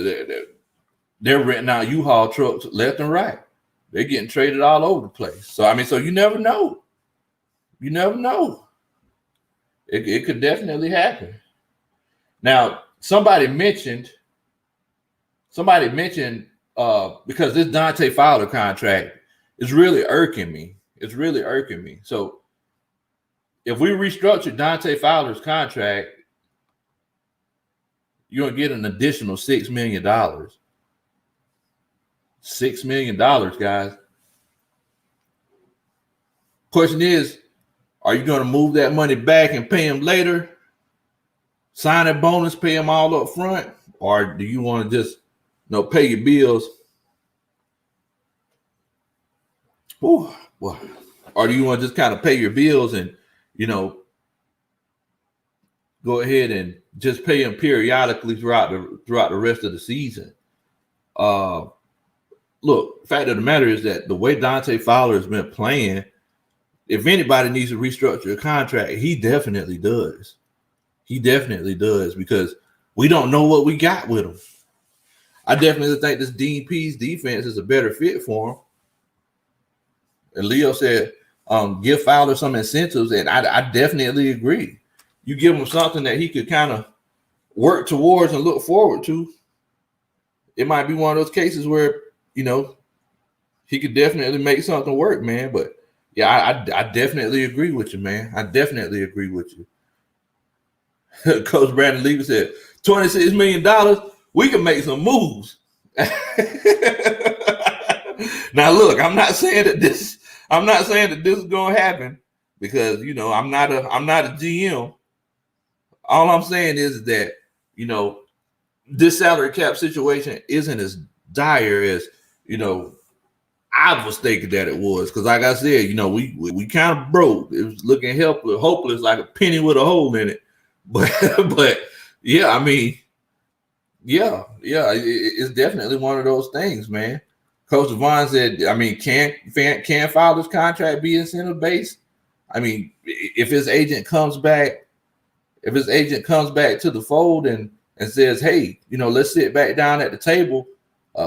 they're renting out U-Haul trucks left and right. They're getting traded all over the place. So I mean, so you never know. You never know. It could definitely happen. Now, somebody mentioned because this Dante Fowler contract is really irking me. It's really irking me. So if we restructure Dante Fowler's contract, you're going to get an additional $6 million. $6 million, guys. Question is, are you going to move that money back and pay him later? Sign a bonus, pay him all up front? Or do you want to just pay your bills? Ooh, well, or do you want to just kind of pay your bills and, go ahead and just pay him periodically throughout the rest of the season? Look, fact of the matter is that the way Dante Fowler has been playing, if anybody needs to restructure a contract, he definitely does. He definitely does because we don't know what we got with him. I definitely think this Dean Pease defense is a better fit for him. And Leo said, give Fowler some incentives, and I definitely agree. You give him something that he could kind of work towards and look forward to. It might be one of those cases where, you know, he could definitely make something work, man. But yeah, I definitely agree with you, man. I definitely agree with you. Coach Brandon Levy said, $26 million, we can make some moves. Now, look, I'm not saying that this is gonna happen because you know I'm not a GM. All I'm saying is that, you know, this salary cap situation isn't as dire as, you know, I was thinking that it was. Because like I said, you know, we kind of broke. It was looking hopeless, like a penny with a hole in it. But yeah, I mean, yeah, it's definitely one of those things, man. Coach Devon said, I mean, can Fowler's contract be incentive based? I mean, if his agent comes back to the fold and says, hey, you know, let's sit back down at the table.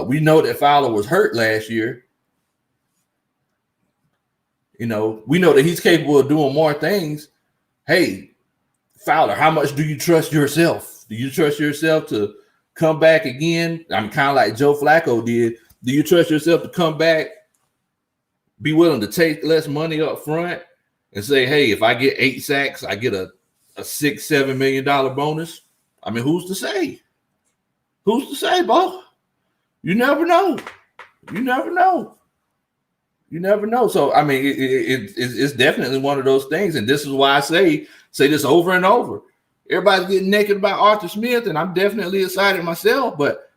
We know that Fowler was hurt last year. You know, we know that he's capable of doing more things. Hey, Fowler, how much do you trust yourself? Do you trust yourself to come back again? I'm kind of like Joe Flacco did. Do you trust yourself to come back, be willing to take less money up front and say, hey, if I get 8 sacks, I get a $6-7 million bonus? I mean, who's to say? Who's to say, Bo? You never know. You never know. You never know. So, I mean, it's definitely one of those things. And this is why I say this over and over. Everybody's getting naked about Arthur Smith, and I'm definitely excited myself. But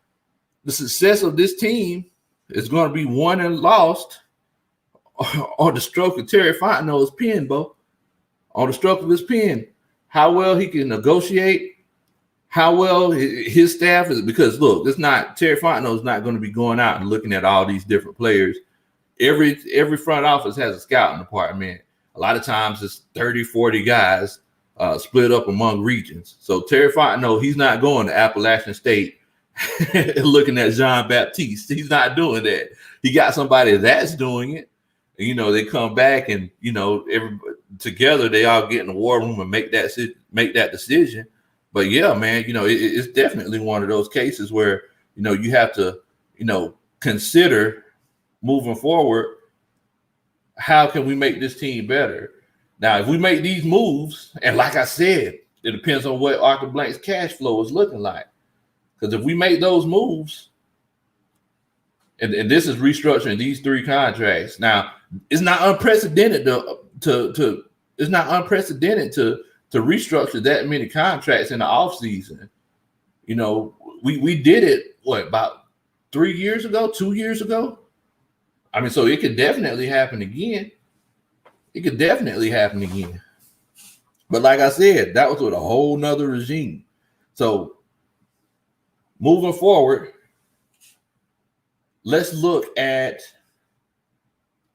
the success of this team is going to be won and lost on the stroke of Terry Fontenot's pen, Bo. On the stroke of his pen. How well he can negotiate, how well his staff is. Because, look, Terry Fontenot is not going to be going out and looking at all these different players. Every front office has a scouting department. A lot of times it's 30, 40 guys split up among regions. So Terry Fontenot, he's not going to Appalachian State looking at Jean Baptiste. He's not doing that. He got somebody that's doing it. And, you know, they come back and, you know, together they all get in the war room and make that decision. But yeah, man, you know, it's definitely one of those cases where, you know, you have to, you know, consider moving forward, how can we make this team better? Now, if we make these moves, and like I said, it depends on what Arthur Blank's cash flow is looking like. Because if we make those moves, and this is restructuring these 3 contracts. Now, it's not unprecedented to restructure that many contracts in the offseason. You know, we did it about 2 years ago? I mean, so it could definitely happen again. But like I said, that was with a whole nother regime. So moving forward, let's look at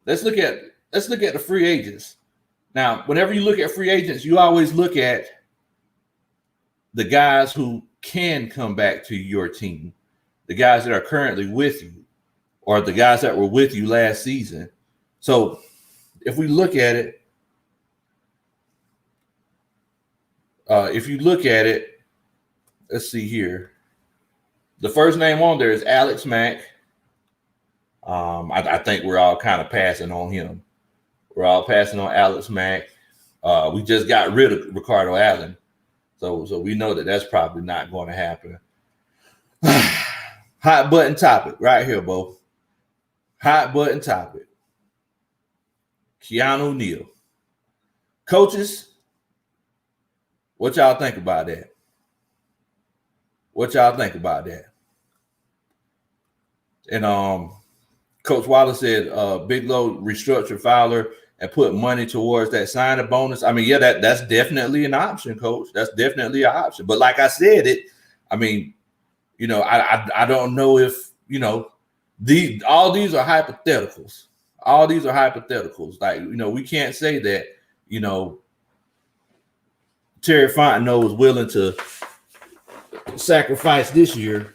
the free agents. Now, whenever you look at free agents, you always look at the guys who can come back to your team, the guys that are currently with you, or the guys that were with you last season. So if we look at it, let's see here. The first name on there is Alex Mack. I think we're all kind of passing on him. We're all passing on Alex Mack. We just got rid of Ricardo Allen. So we know that that's probably not going to happen. Hot button topic right here, Bo. Hot button topic. Keanu Neal. Coaches, what y'all think about that? And Coach Wallace said Big Low restructure Fowler and put money towards that signing bonus. I mean, yeah, that's definitely an option, Coach. That's definitely an option. But like I said, I mean, you know, I don't know if, you know, all these are hypotheticals. All these are hypotheticals. Like, we can't say that, Terry Fontenot is willing to sacrifice this year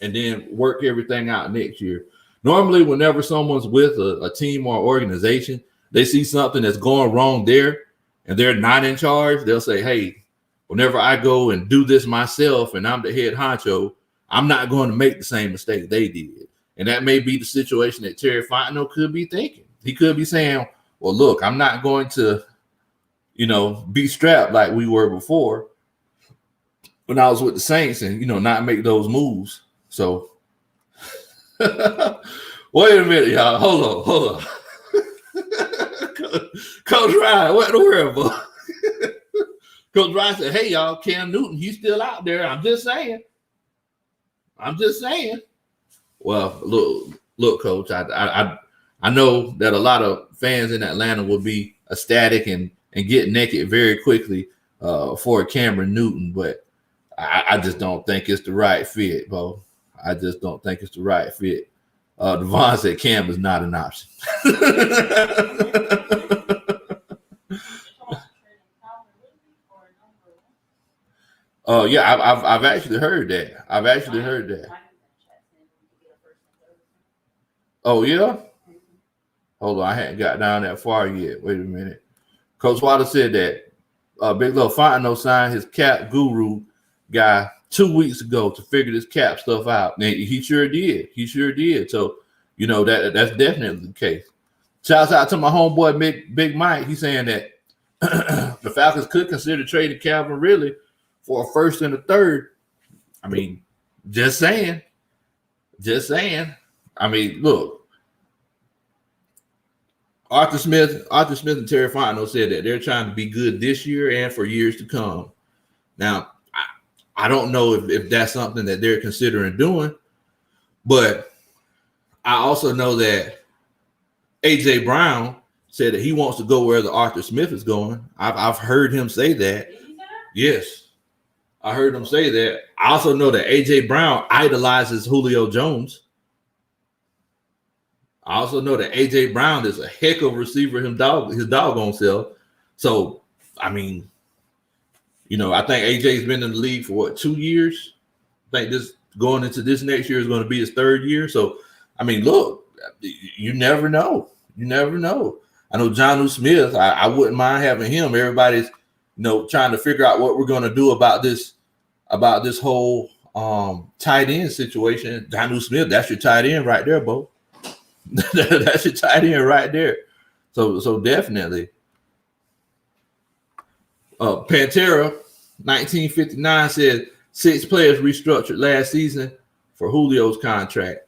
and then work everything out next year. Normally, whenever someone's with a team or organization, they see something that's going wrong there and they're not in charge, they'll say, hey, whenever I go and do this myself and I'm the head honcho, I'm not going to make the same mistake they did. And that may be the situation that Terry Fontenot could be thinking. He could be saying, well, look, I'm not going to, be strapped like we were before when I was with the Saints and, not make those moves. So, wait a minute, y'all. Hold on. Coach Ryan, what in the world, boy? Coach Ryan said, hey, y'all, Cam Newton, he's still out there. I'm just saying. Well, look, Coach, I know that a lot of fans in Atlanta will be ecstatic and get naked very quickly for Cameron Newton, but I just don't think it's the right fit, Bo. I just don't think it's the right fit. Devon said Cam is not an option. Yeah, I've actually heard that. Oh, yeah? Hold on, I hadn't got down that far yet. Wait a minute. Coach Water said that Big Lil Fontenot signed his cap guru guy 2 weeks ago to figure this cap stuff out. And he sure did. So, that's definitely the case. Shouts out to my homeboy Big Mike. He's saying that the Falcons could consider trading Calvin Ridley for a first and a third. I mean, just saying. I mean, look. Arthur Smith and Terry Fontenot said that they're trying to be good this year and for years to come. Now, I don't know if that's something that they're considering doing, but I also know that A.J. Brown said that he wants to go where the Arthur Smith is going. I've heard him say that. Yes, I heard him say that. I also know that A.J. Brown idolizes Julio Jones. I also know that A.J. Brown is a heck of a receiver his doggone self. So, I mean, I think A.J.'s been in the league for 2 years? I think this going into this next year is going to be his third year. So, I mean, look, you never know. I know Jonnu Smith, I wouldn't mind having him. Everybody's, trying to figure out what we're going to do about this whole tight end situation. Jonnu Smith, that's your tight end right there, Bo. That's your tight end right there. So definitely. Pantera 1959 said 6 players restructured last season for Julio's contract.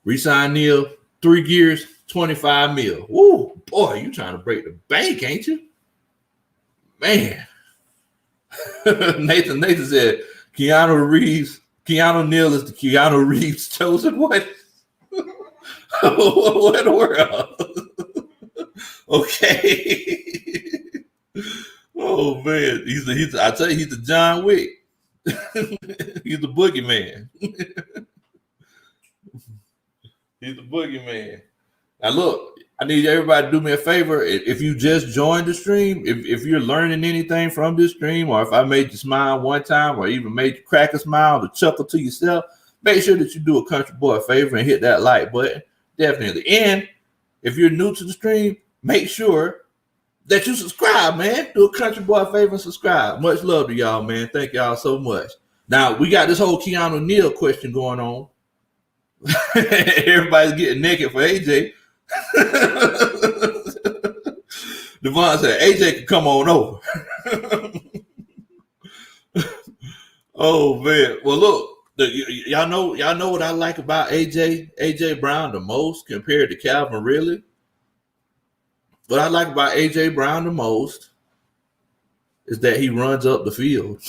Resign Neal, 3 years, $25 million. Woo, boy, you trying to break the bank, ain't you? Man. Nathan said Keanu Neal is the Keanu Reeves chosen one. What in the world? Okay. Oh man, I tell you, he's the John Wick. He's the boogeyman. He's the boogeyman. Now look, I need everybody to do me a favor. If you just joined the stream, if you're learning anything from this stream, or if I made you smile one time, or even made you crack a smile or chuckle to yourself, make sure that you do a country boy a favor and hit that like button. Definitely. And if you're new to the stream, make sure that you subscribe, man. Do a country boy a favor and subscribe. Much love to y'all, man. Thank y'all so much. Now, we got this whole Keanu Neal question going on. Everybody's getting naked for AJ. Devon said, AJ can come on over. Oh, man. Well, look. Y'all know what I like about AJ Brown the most compared to Calvin Ridley? What I like about AJ Brown the most is that he runs up the field.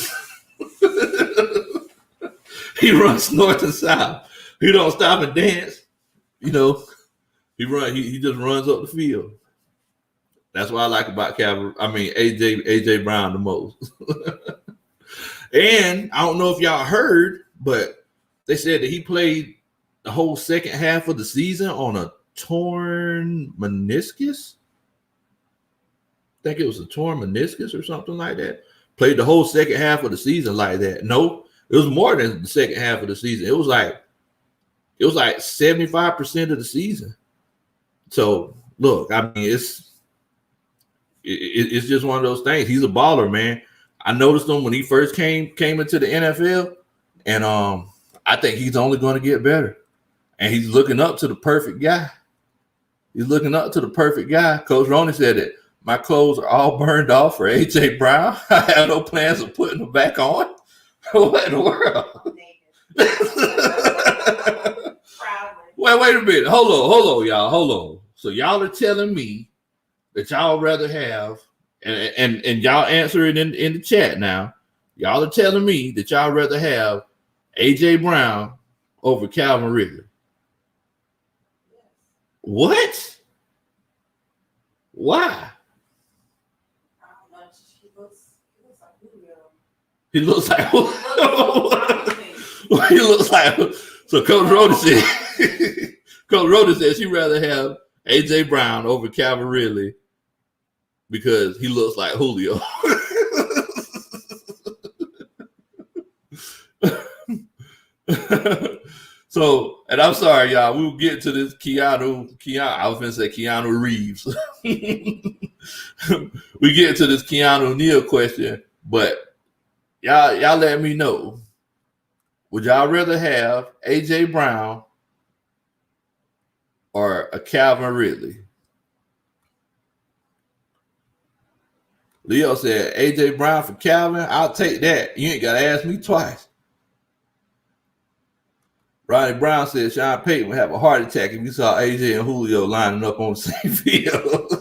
He runs north and south. He don't stop and dance. He just runs up the field. That's what I like about AJ Brown the most. And I don't know if y'all heard, but they said that he played the whole second half of the season on a torn meniscus. I think it was a torn meniscus or something like that. Played the whole second half of the season like that. No, it was more than the second half of the season. It was like 75% of the season. So look, I mean, it's just one of those things. He's a baller, man. I noticed him when he first came into the NFL, and I think he's only going to get better. And he's looking up to the perfect guy. He's looking up to the perfect guy. Coach Roney said that my clothes are all burned off for A.J. Brown. I have no plans of putting them back on. What in the world? Wait a minute. Hold on, y'all. Hold on. So y'all are telling me that y'all rather have, and y'all answer it in the chat now. Y'all are telling me that y'all rather have A.J. Brown over Calvin Ridley. What? Why? He looks like he looks like. So Coach Rhoda said. Coach Rhoda said she'd rather have A.J. Brown over Calvin Ridley because he looks like Julio. So, and I'm sorry, y'all. We'll get to this Keanu. I was going to say Keanu Reeves. We get to this Keanu Neal question, but y'all let me know. Would y'all rather have A.J. Brown or a Calvin Ridley? Leo said, A.J. Brown for Calvin. I'll take that. You ain't got to ask me twice. Ronnie Brown said Sean Payton would have a heart attack if he saw AJ and Julio lining up on the same field.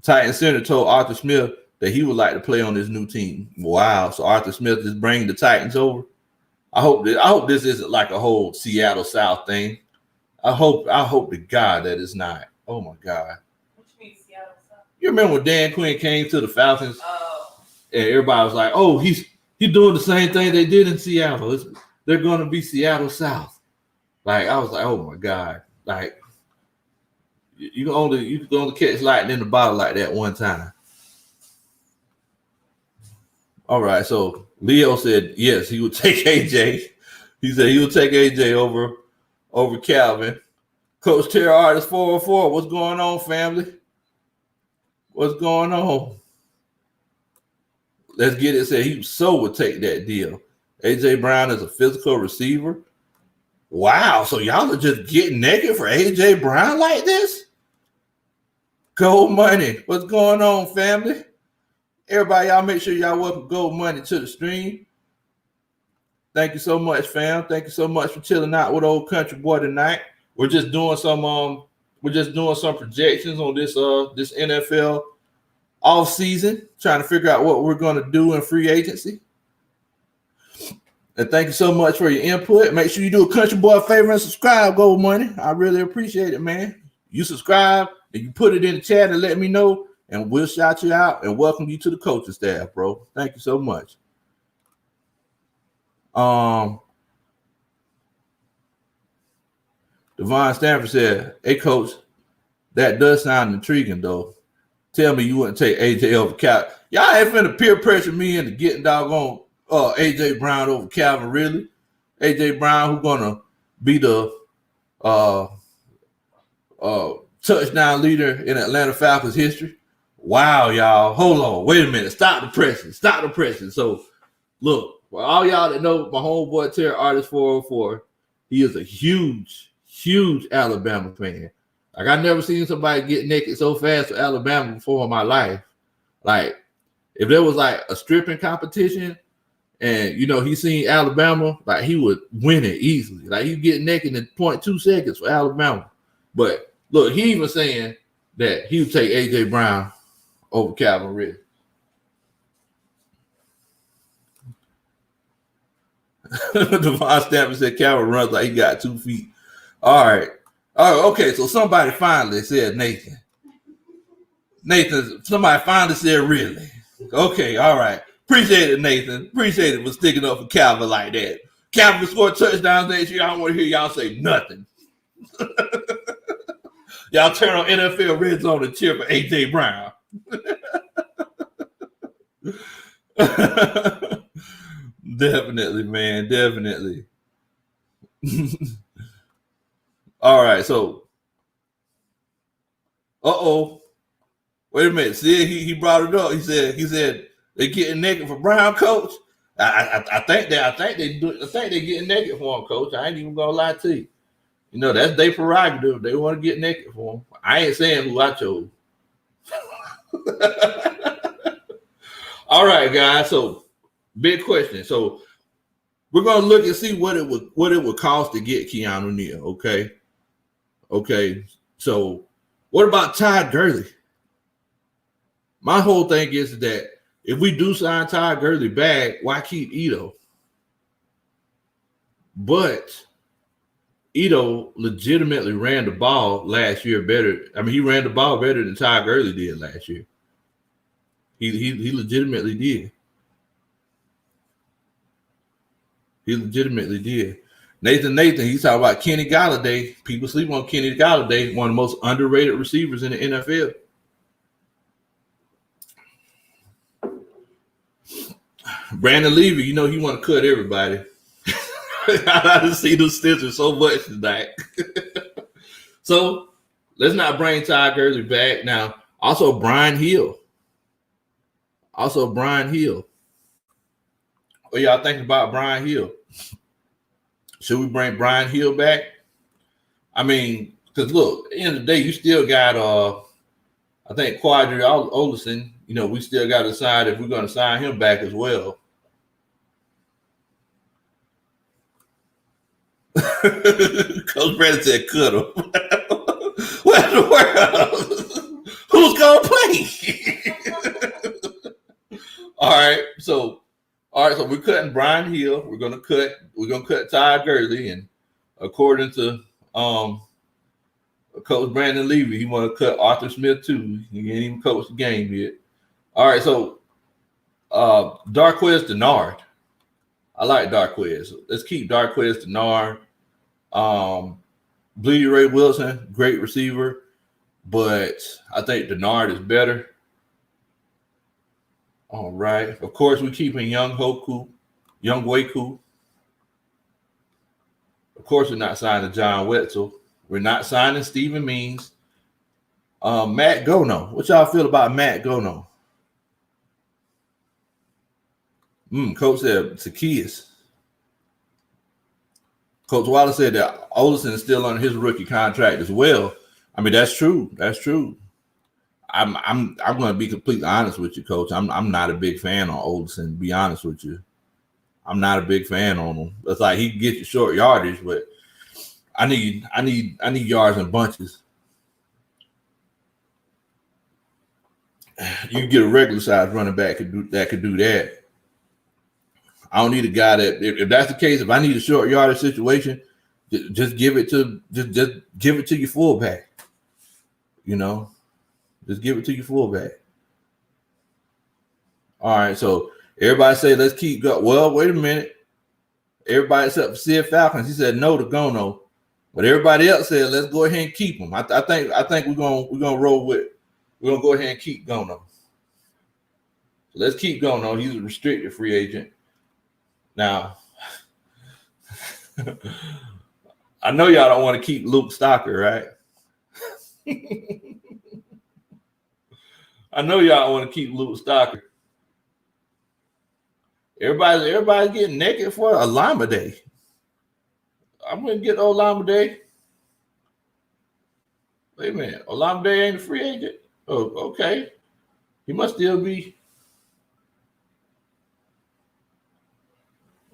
Titan Center told Arthur Smith that he would like to play on this new team. Wow. So Arthur Smith is bringing the Titans over. I hope this isn't like a whole Seattle South thing. I hope to God that it's not. Oh my God. What you mean Seattle South? You remember when Dan Quinn came to the Falcons? Oh. And everybody was like, oh, he's doing the same thing they did in Seattle. They're going to be Seattle South. Like, I was like, oh, my God. Like, you can only catch lightning in the bottle like that one time. All right, so Leo said, yes, he would take AJ. He said he would take AJ over Calvin. Coach Terry Artist 404, what's going on, family? What's going on? Let's get it. Said he so would take that deal. A.J. Brown is a physical receiver. Wow. So y'all are just getting naked for A.J. Brown like this? Gold Money. What's going on, family? Everybody, y'all make sure y'all welcome Gold Money to the stream. Thank you so much, fam. Thank you so much for chilling out with old Country Boy tonight. We're just doing some projections on this NFL off season, trying to figure out what we're going to do in free agency. And thank you so much for your input. Make sure you do a Country Boy a favor and subscribe, Gold Money. I really appreciate it, man. You subscribe and you put it in the chat and let me know, and we'll shout you out and welcome you to the coaching staff, bro. Thank you so much. Devon Stanford said, hey, coach, that does sound intriguing, though. Tell me you wouldn't take AJ over Calvin. Y'all ain't finna peer pressure me into getting doggone AJ Brown over Calvin, really. AJ Brown, who's gonna be the touchdown leader in Atlanta Falcons history. Wow, y'all. Hold on. Wait a minute. Stop the pressing. So, look, for all y'all that know my homeboy Terry Artist 404, he is a huge Alabama fan. Like, I never seen somebody get naked so fast for Alabama before in my life. Like, if there was like a stripping competition and, he seen Alabama, like, he would win it easily. Like, he'd get naked in 0.2 seconds for Alabama. But, look, he even saying that he would take A.J. Brown over Calvin Ridley. Devon Stanford said Calvin runs like he got 2 feet. All right. Oh, okay. So somebody finally said Nathan. Somebody finally said really. Okay, all right. Appreciate it, Nathan. Appreciate it for sticking up for Calvin like that. Cowboys score touchdowns next year, I don't want to hear y'all say nothing. Y'all turn on NFL Red Zone and cheer for A.J. Brown. Definitely, man. Definitely. All right, so wait a minute. See, he brought it up. He said they getting naked for Brown, coach. I think they getting naked for him, coach. I ain't even gonna lie to you. You know, that's their prerogative. They want to get naked for him. I ain't saying who I chose. All right, guys. So big question. So we're gonna look and see what it would cost to get Keanu Neal. Okay. So what about Todd Gurley? My whole thing is that if we do sign Todd Gurley back, why keep Ito? But Ito legitimately ran the ball last year better. I mean, he ran the ball better than Todd Gurley did last year. He legitimately did. He legitimately did. Nathan, he's talking about Kenny Golladay. People sleep on Kenny Golladay, one of the most underrated receivers in the NFL. Brandon Levy, you know he want to cut everybody. I didn't see the stitches so much tonight. So let's not bring Todd Gurley back. Now, also Brian Hill. What y'all think about Brian Hill? Should we bring Brian Hill back? I mean, because look, at the end of the day, you still got I think Quadri Olison. You know, we still got to decide if we're going to sign him back as well. Coach Brandon said, "Cut him." What in the world? Who's going to play? All right, so we're cutting Brian Hill. We're gonna cut Todd Gurley, and according to Coach Brandon Levy, he want to cut Arthur Smith too. He ain't even coached the game yet. All right, so Darqueze Dennard. I like Darqueze. Let's keep Darqueze Dennard. Bleedy Ray Wilson, great receiver, but I think Dennard is better. All right. Of course, we're keeping Young Waku. Of course, we're not signing John Wetzel. We're not signing Stephen Means. Matt Gono. What y'all feel about Matt Gono? Coach said Zacchaeus. Coach Wallace said that Olsen is still on his rookie contract as well. I mean, that's true. I'm going to be completely honest with you, Coach. I'm not a big fan on Olsen. To be honest with you, I'm not a big fan on him. It's like he can get you short yardage, but I need yards in bunches. You can get a regular size running back that could do that. I don't need a guy that, if that's the case, if I need a short yardage situation, just give it to your fullback. You know, just give it to your fullback. All right, so everybody say let's keep going. Well, wait a minute. Everybody except for Sid Falcons, he said no to Gono, but everybody else said let's go ahead and keep him. I think we're gonna roll with. We're gonna go ahead and keep Gono. So let's keep Gono. He's a restricted free agent. Now, I know y'all don't want to keep Luke Stocker, right? I know y'all want to keep Luke Stocker. Everybody's getting naked for Olamide. I'm going to get Olamide. Wait a minute. Olamide ain't a free agent? Oh, okay. He must still be.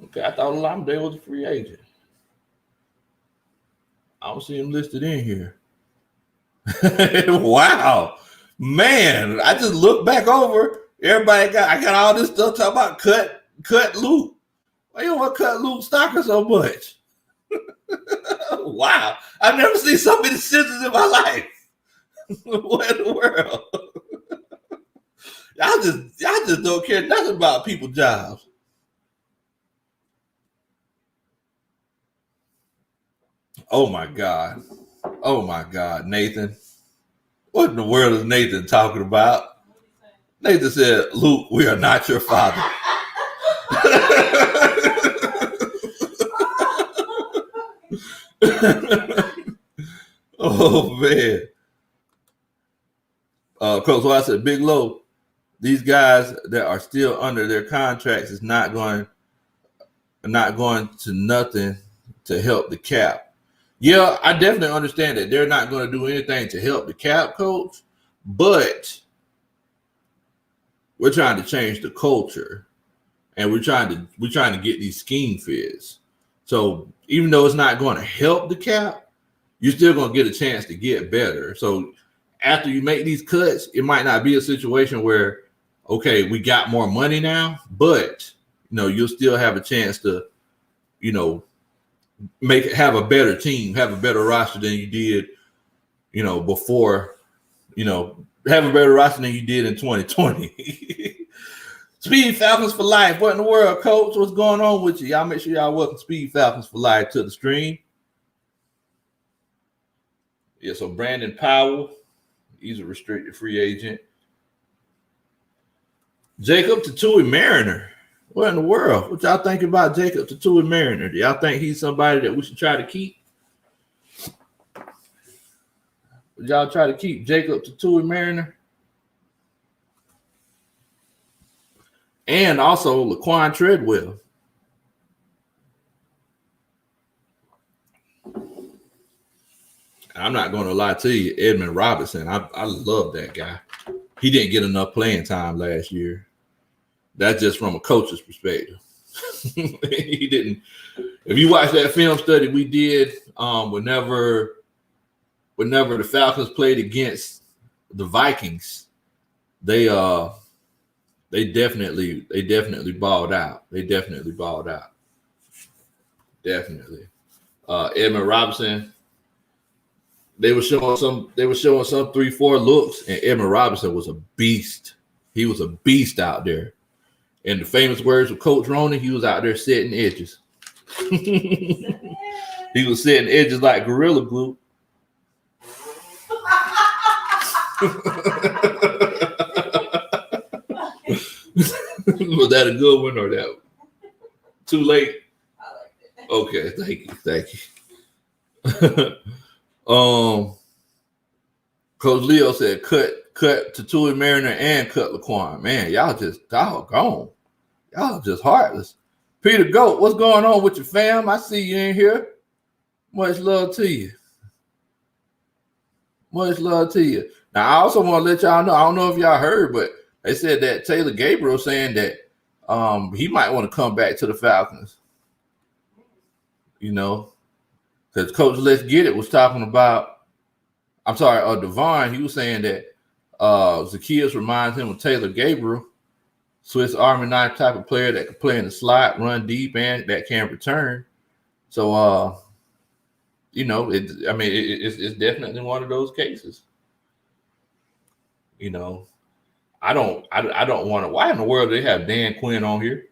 Okay, I thought Olamide was a free agent. I don't see him listed in here. Wow. Man, I just looked back over. I got all this stuff talking about cut Luke. Why you want to cut Luke Stocker so much? Wow. I've never seen so many scissors in my life. What in the world? Y'all just don't care nothing about people's jobs. Oh my God. Oh my God, Nathan. What in the world is Nathan talking about? Nathan said, Luke, we are not your father. Oh man. Coach, what I said, Big Low, these guys that are still under their contracts is not going to nothing to help the cap. Yeah, I definitely understand that they're not going to do anything to help the cap, Coach, but we're trying to change the culture, and we're trying to get these scheme fits. So even though it's not going to help the cap, you're still going to get a chance to get better. So after you make these cuts, it might not be a situation where, okay, we got more money now, but you'll still have a chance to, have a better team, have a better roster than you did, before, have a better roster than you did in 2020. Speed Falcons for life. What in the world, Coach? What's going on with you? Y'all make sure y'all welcome Speed Falcons for life to the stream. Yeah, so Brandon Powell, he's a restricted free agent. Jacob Tatui Mariner. What in the world? What y'all think about Jacob Tatui Mariner? Do y'all think he's somebody that we should try to keep? Would y'all try to keep Jacob Tatui Mariner? And also Laquan Treadwell. I'm not going to lie to you, Edmund Robinson. I love that guy. He didn't get enough playing time last year. That's just from a coach's perspective. He didn't. If you watch that film study we did, whenever the Falcons played against the Vikings, they definitely balled out. They definitely balled out. Definitely. Edmund Robinson. They were showing some 3-4 looks, and Edmund Robinson was a beast. He was a beast out there. In the famous words of Coach Ronan, he was out there setting edges. He was setting edges like Gorilla Glue. Was that a good one or that too late? I liked it. Okay, thank you. Coach Leo said cut Tatui Mariner and cut Laquan. Man, y'all just doggone. Y'all just heartless. Peter Goat, what's going on with your fam? I see you in here. Much love to you. Much love to you. Now, I also want to let y'all know, I don't know if y'all heard, but they said that Taylor Gabriel saying that he might want to come back to the Falcons. Because Coach Let's Get It was talking about, Devon, he was saying that Zacchaeus reminds him of Taylor Gabriel, Swiss Army knife type of player that can play in the slot, run deep, and that can return. So, it's definitely one of those cases. I don't want to. Why in the world do they have Dan Quinn on here?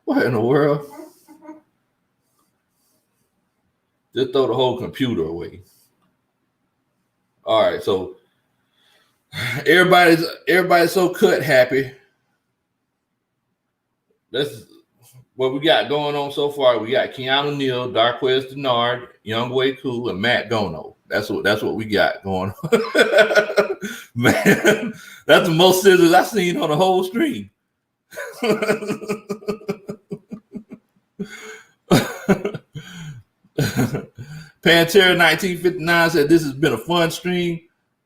What in the world? Just throw the whole computer away. All right, so everybody's so cut happy. That's what we got going on so far. We got Keanu Neal, Darquez Denard, Younghoe Koo, and Matt Gono. That's what we got going on. Man, that's the most scissors I've seen on the whole stream. Pantera 1959 said this has been a fun stream.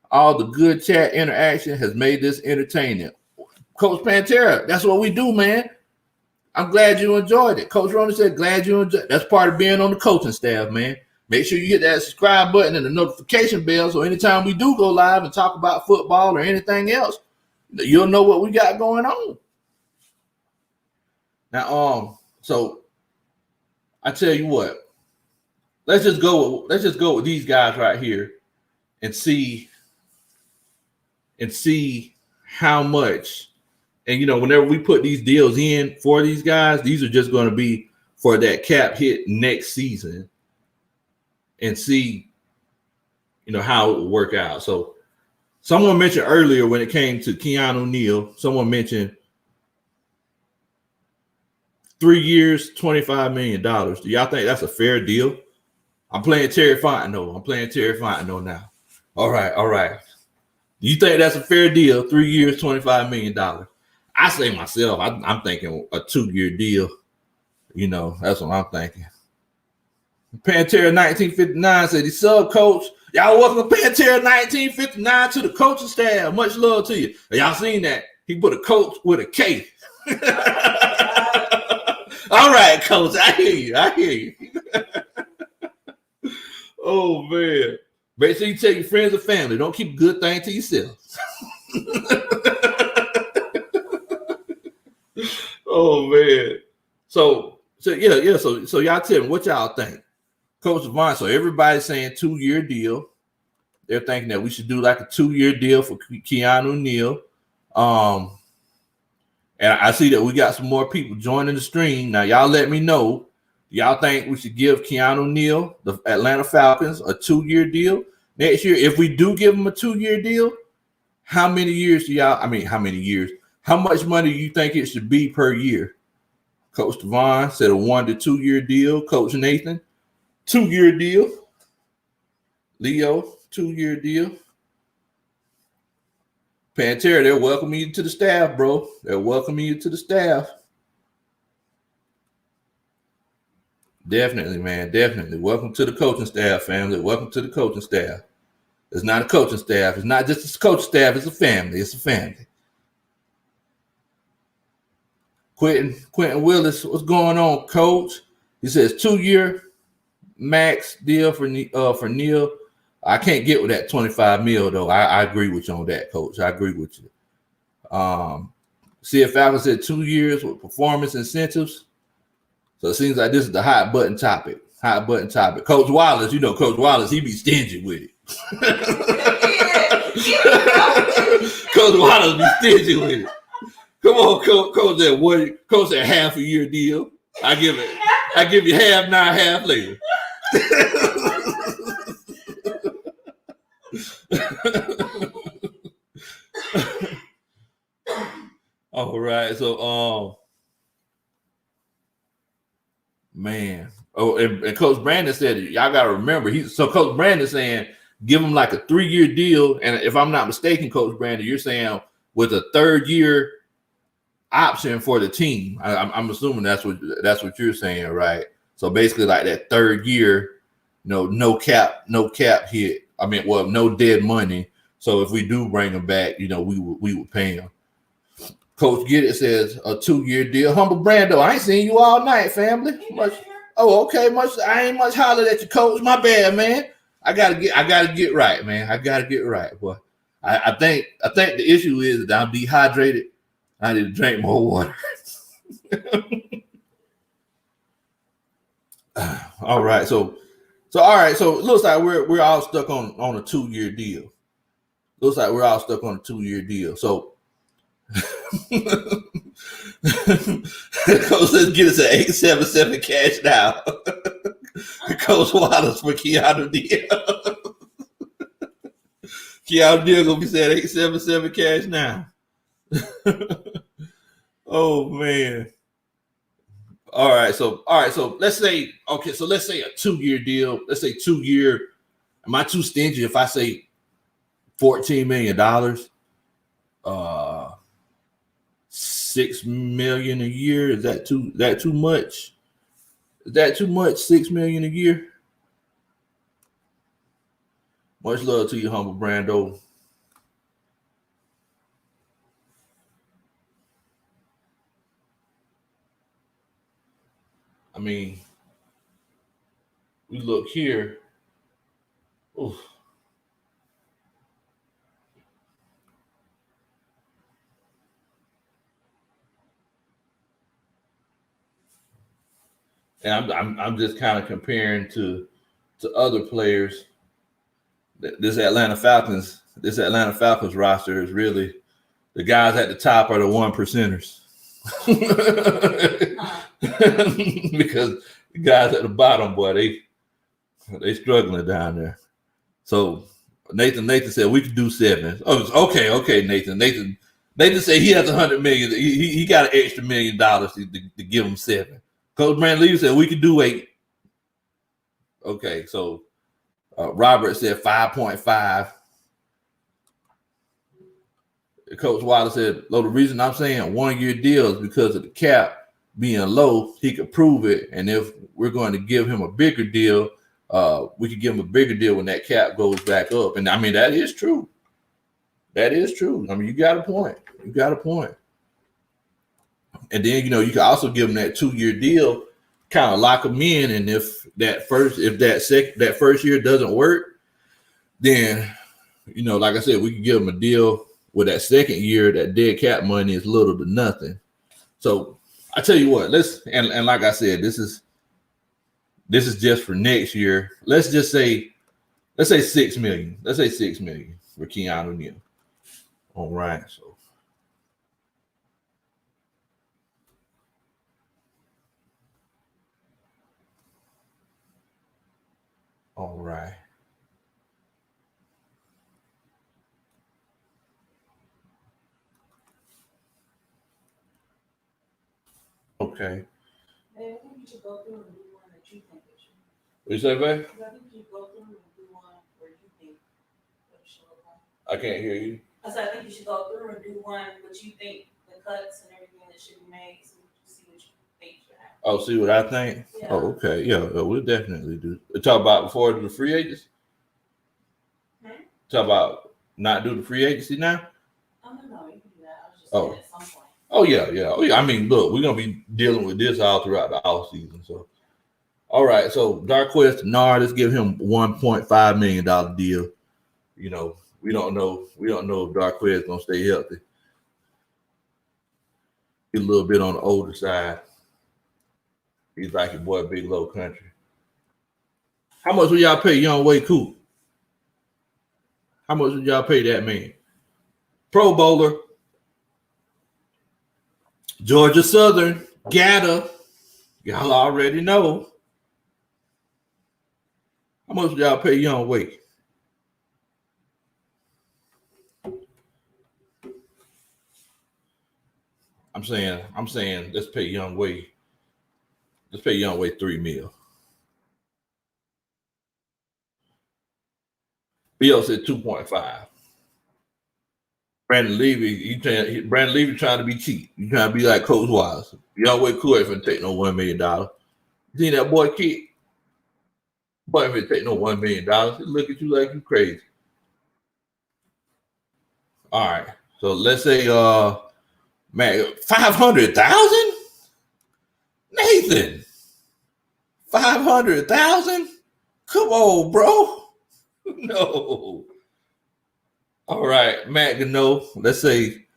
All the good chat interaction has made this entertaining. Coach Pantera, that's what we do, man. I'm glad you enjoyed it. Coach Ronan said, glad you enjoyed it. That's part of being on the coaching staff, man. Make sure you hit that subscribe button and the notification bell so anytime we do go live and talk about football or anything else, you'll know what we got going on. Now, so I tell you what, let's just go with these guys right here and see how much. And whenever we put these deals in for these guys, these are just going to be for that cap hit next season and see, how it will work out. So someone mentioned earlier when it came to Keanu Neal, someone mentioned 3 years, $25 million. Do y'all think that's a fair deal? I'm playing Terry Fontenot now. All right. Do you think that's a fair deal? 3 years, $25 million. I say myself, I'm thinking a 2-year deal. That's what I'm thinking. Pantera 1959 said, he sub coach. Y'all welcome Pantera 1959 to the coaching staff. Much love to you. Y'all seen that? He put a coach with a K. All right, coach. I hear you. Oh, man. Make sure you tell your friends and family. Don't keep a good thing to yourself. Oh, man. So y'all tell me what y'all think. Coach Vaughn, so everybody's saying 2-year deal. They're thinking that we should do like a 2-year deal for Keanu Neal. And I see that we got some more people joining the stream. Now, y'all let me know. Y'all think we should give Keanu Neal, the Atlanta Falcons, a 2-year deal next year? If we do give him a 2-year deal, how many years how many years? How much money do you think it should be per year? Coach Devon said a 1 to 2 year deal. Coach Nathan, 2-year deal. Leo, 2-year deal. Pantera, they're welcoming you to the staff, bro. They're welcoming you to the staff. Definitely, man. Definitely. Welcome to the coaching staff, family. Welcome to the coaching staff. It's not a coaching staff. It's not just a coaching staff. It's a family. It's a family. Quentin Willis, what's going on, coach? He says 2-year max deal for Neal. I can't get with that 25 mil though. I agree with you on that, coach. I agree with you. CF Falcons said 2 years with performance incentives. So it seems like this is the hot button topic. Coach Wallace, Coach Wallace, he be stingy with it. Coach Wallace be stingy with it. Come on, coach. Coach that half a year deal. I give you half now, half later. All right, so man. Oh, and Coach Brandon said, y'all gotta remember, Coach Brandon saying give him like a 3-year deal. And if I'm not mistaken, Coach Brandon, you're saying with a 3rd year option for the team. I'm assuming that's what you're saying, right? So basically, like that 3rd year, no cap hit. No dead money. So if we do bring him back, we would pay him. Coach Get It says a 2-year deal. Humble Brando, I ain't seen you all night, family. Okay. I ain't much hollered at you, coach. My bad, man. I gotta get right, man. I gotta get right, boy. I think the issue is that I'm dehydrated. I need to drink more water. All right, so it looks like we're all stuck on a 2-year deal. Looks like we're all stuck on a 2-year deal. So Coach, let's get us an 877 cash now. Coach Wallace for Keanu Neal. Keanu Neal gonna be saying 877 cash now. Oh man. All right, so let's say a 2-year deal. Let's say 2-year. Am I too stingy if I say $14 million? $6 million a year. Is that too much? Is that too much? $6 million a year? Much love to you, humble Brando. We look here. Oof. And I'm just kind of comparing to other players. This Atlanta Falcons roster is really, the guys at the top are the 1%ers. because the guys at the bottom, boy, they struggling down there. So Nathan said we could do 7. Oh, okay, Nathan said he has 100 million. He got an extra $1 million to give him 7. Coach Brandon Levy said we could do 8. Okay, so Robert said 5.5. Coach Wilder said, "Lo, the reason I'm saying 1-year deal is because of the cap being low. He could prove it, and if we're going to give him a bigger deal, we could give him a bigger deal when that cap goes back up." And I mean, that is true. That is true. I mean, you got a point. You got a point. And then you can also give him that 2-year deal, kind of lock him in. And if that first year doesn't work, then like I said, we can give him a deal with that second year. That dead cap money is little to nothing. So I tell you what, and like I said, this is just for next year. Let's say $6 million. Let's say $6 million for Keanu Neal. All right, so. All right. Okay. I think you should go through and do one that you think it should. What you say, babe? I think you should go through and do one where you think what it should look like. I can't hear you. I said I think you should go through and do one what you think the cuts and everything that should be made, so you see what you think should happen. Oh, see what I think? Yeah. Oh, okay. Yeah, we'll definitely do. Talk about before the free agents? Talk about not do the free agency now? Oh, no, you can do that. I was just saying at some point. Oh, yeah. I mean, look, we're going to be dealing with this all throughout the off season. So, all right. So, Darqueze Nard, let's give him $1.5 million deal. We don't know if Darqueze is going to stay healthy. He's a little bit on the older side. He's like your boy, Big Low Country. How much will y'all pay Young Way Coop? How much would y'all pay that man? Pro Bowler, Georgia Southern, Gator. Y'all already know. How much would y'all pay Young Way? I'm saying, let's pay Young Way. Let's pay Young Way $3 million. Bill said 2.5. Brandon Levy trying to be cheap. He trying to be like Coach Wise. Young Way Cool ain't finna take no $1 million. You see that boy kid? Boy ain't finna take no $1 million. He look at you like you crazy. All right. So let's say man, 500,000? Nathan. 500,000? Come on, bro. No. All right, Matt Gano. Let's say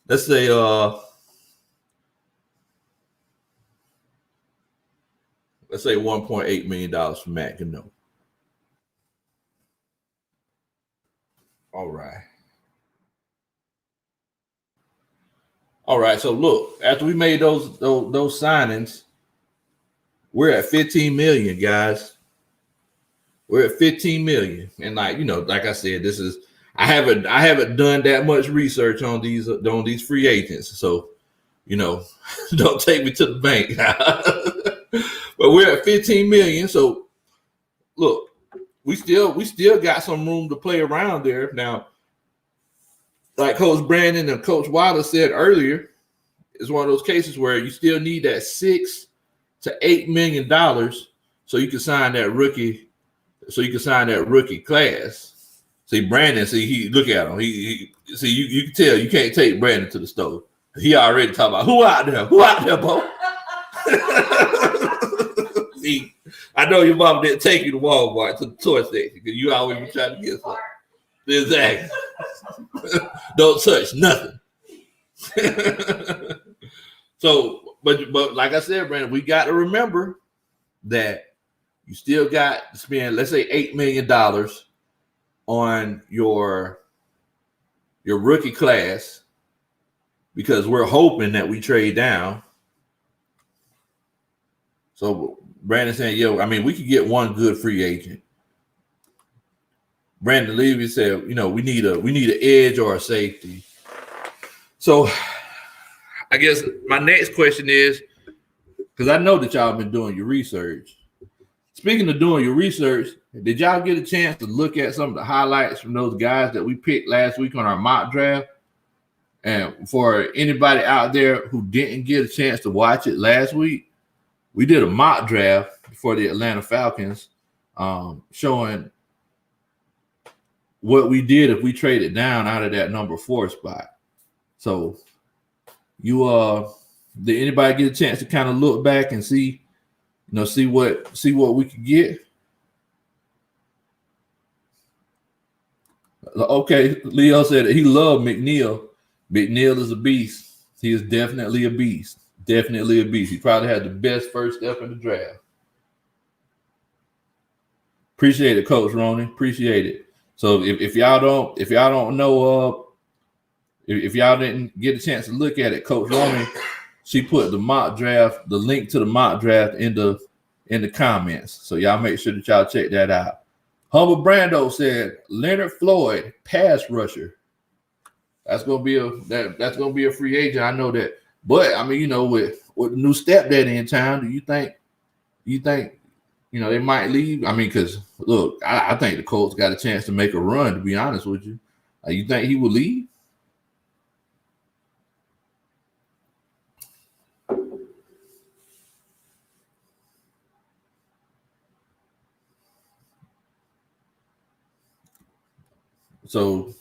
$1.8 million for Matt Gano. All right. So look, after we made those signings, we're at 15 million, guys. We're at 15 million. And like I said, I haven't done that much research on these free agents. So, don't take me to the bank. But we're at 15 million. So look, we still got some room to play around there. Now, like Coach Brandon and Coach Wilder said earlier, it's one of those cases where you still need that $6 to $8 million so you can sign that rookie. So you can sign that rookie class. See, Brandon, he look at him. You can tell you can't take Brandon to the store. He already talking about who out there, boy. See, I know your mom didn't take you to Walmart to the toy section because you always be trying to get something. Exactly. Don't touch nothing. So, but like I said, Brandon, we got to remember that you still got to spend, let's say, $8 million on your rookie class because we're hoping that we trade down. So Brandon saying, yo, I mean, we could get one good free agent. Brandon Levy said, you know, we need an edge or a safety. So I guess my next question is, because I know that y'all been doing your research. Speaking of doing your research, did y'all get a chance to look at some of the highlights from those guys that we picked last week on our mock draft? And for anybody out there who didn't get a chance to watch it last week, we did a mock draft for the Atlanta Falcons, showing what we did if we traded down out of that number 4 spot. So did anybody get a chance to kind of look back and see what we could get? Okay, Leo said that he loved McNeil. McNeil is a beast. He is definitely a beast. Definitely a beast. He probably had the best first step in the draft. Appreciate it, Coach Roney. Appreciate it. So if y'all don't know, if y'all didn't get a chance to look at it, Coach Roney, she put the mock draft, the link to the mock draft in the comments. So y'all make sure that y'all check that out. Humble Brando said Leonard Floyd, pass rusher. That's gonna be a free agent. I know that. But I mean, you know, with the new stepdaddy in town, do you think they might leave? I mean, because look, I think the Colts got a chance to make a run, to be honest with you. You think he will leave? So,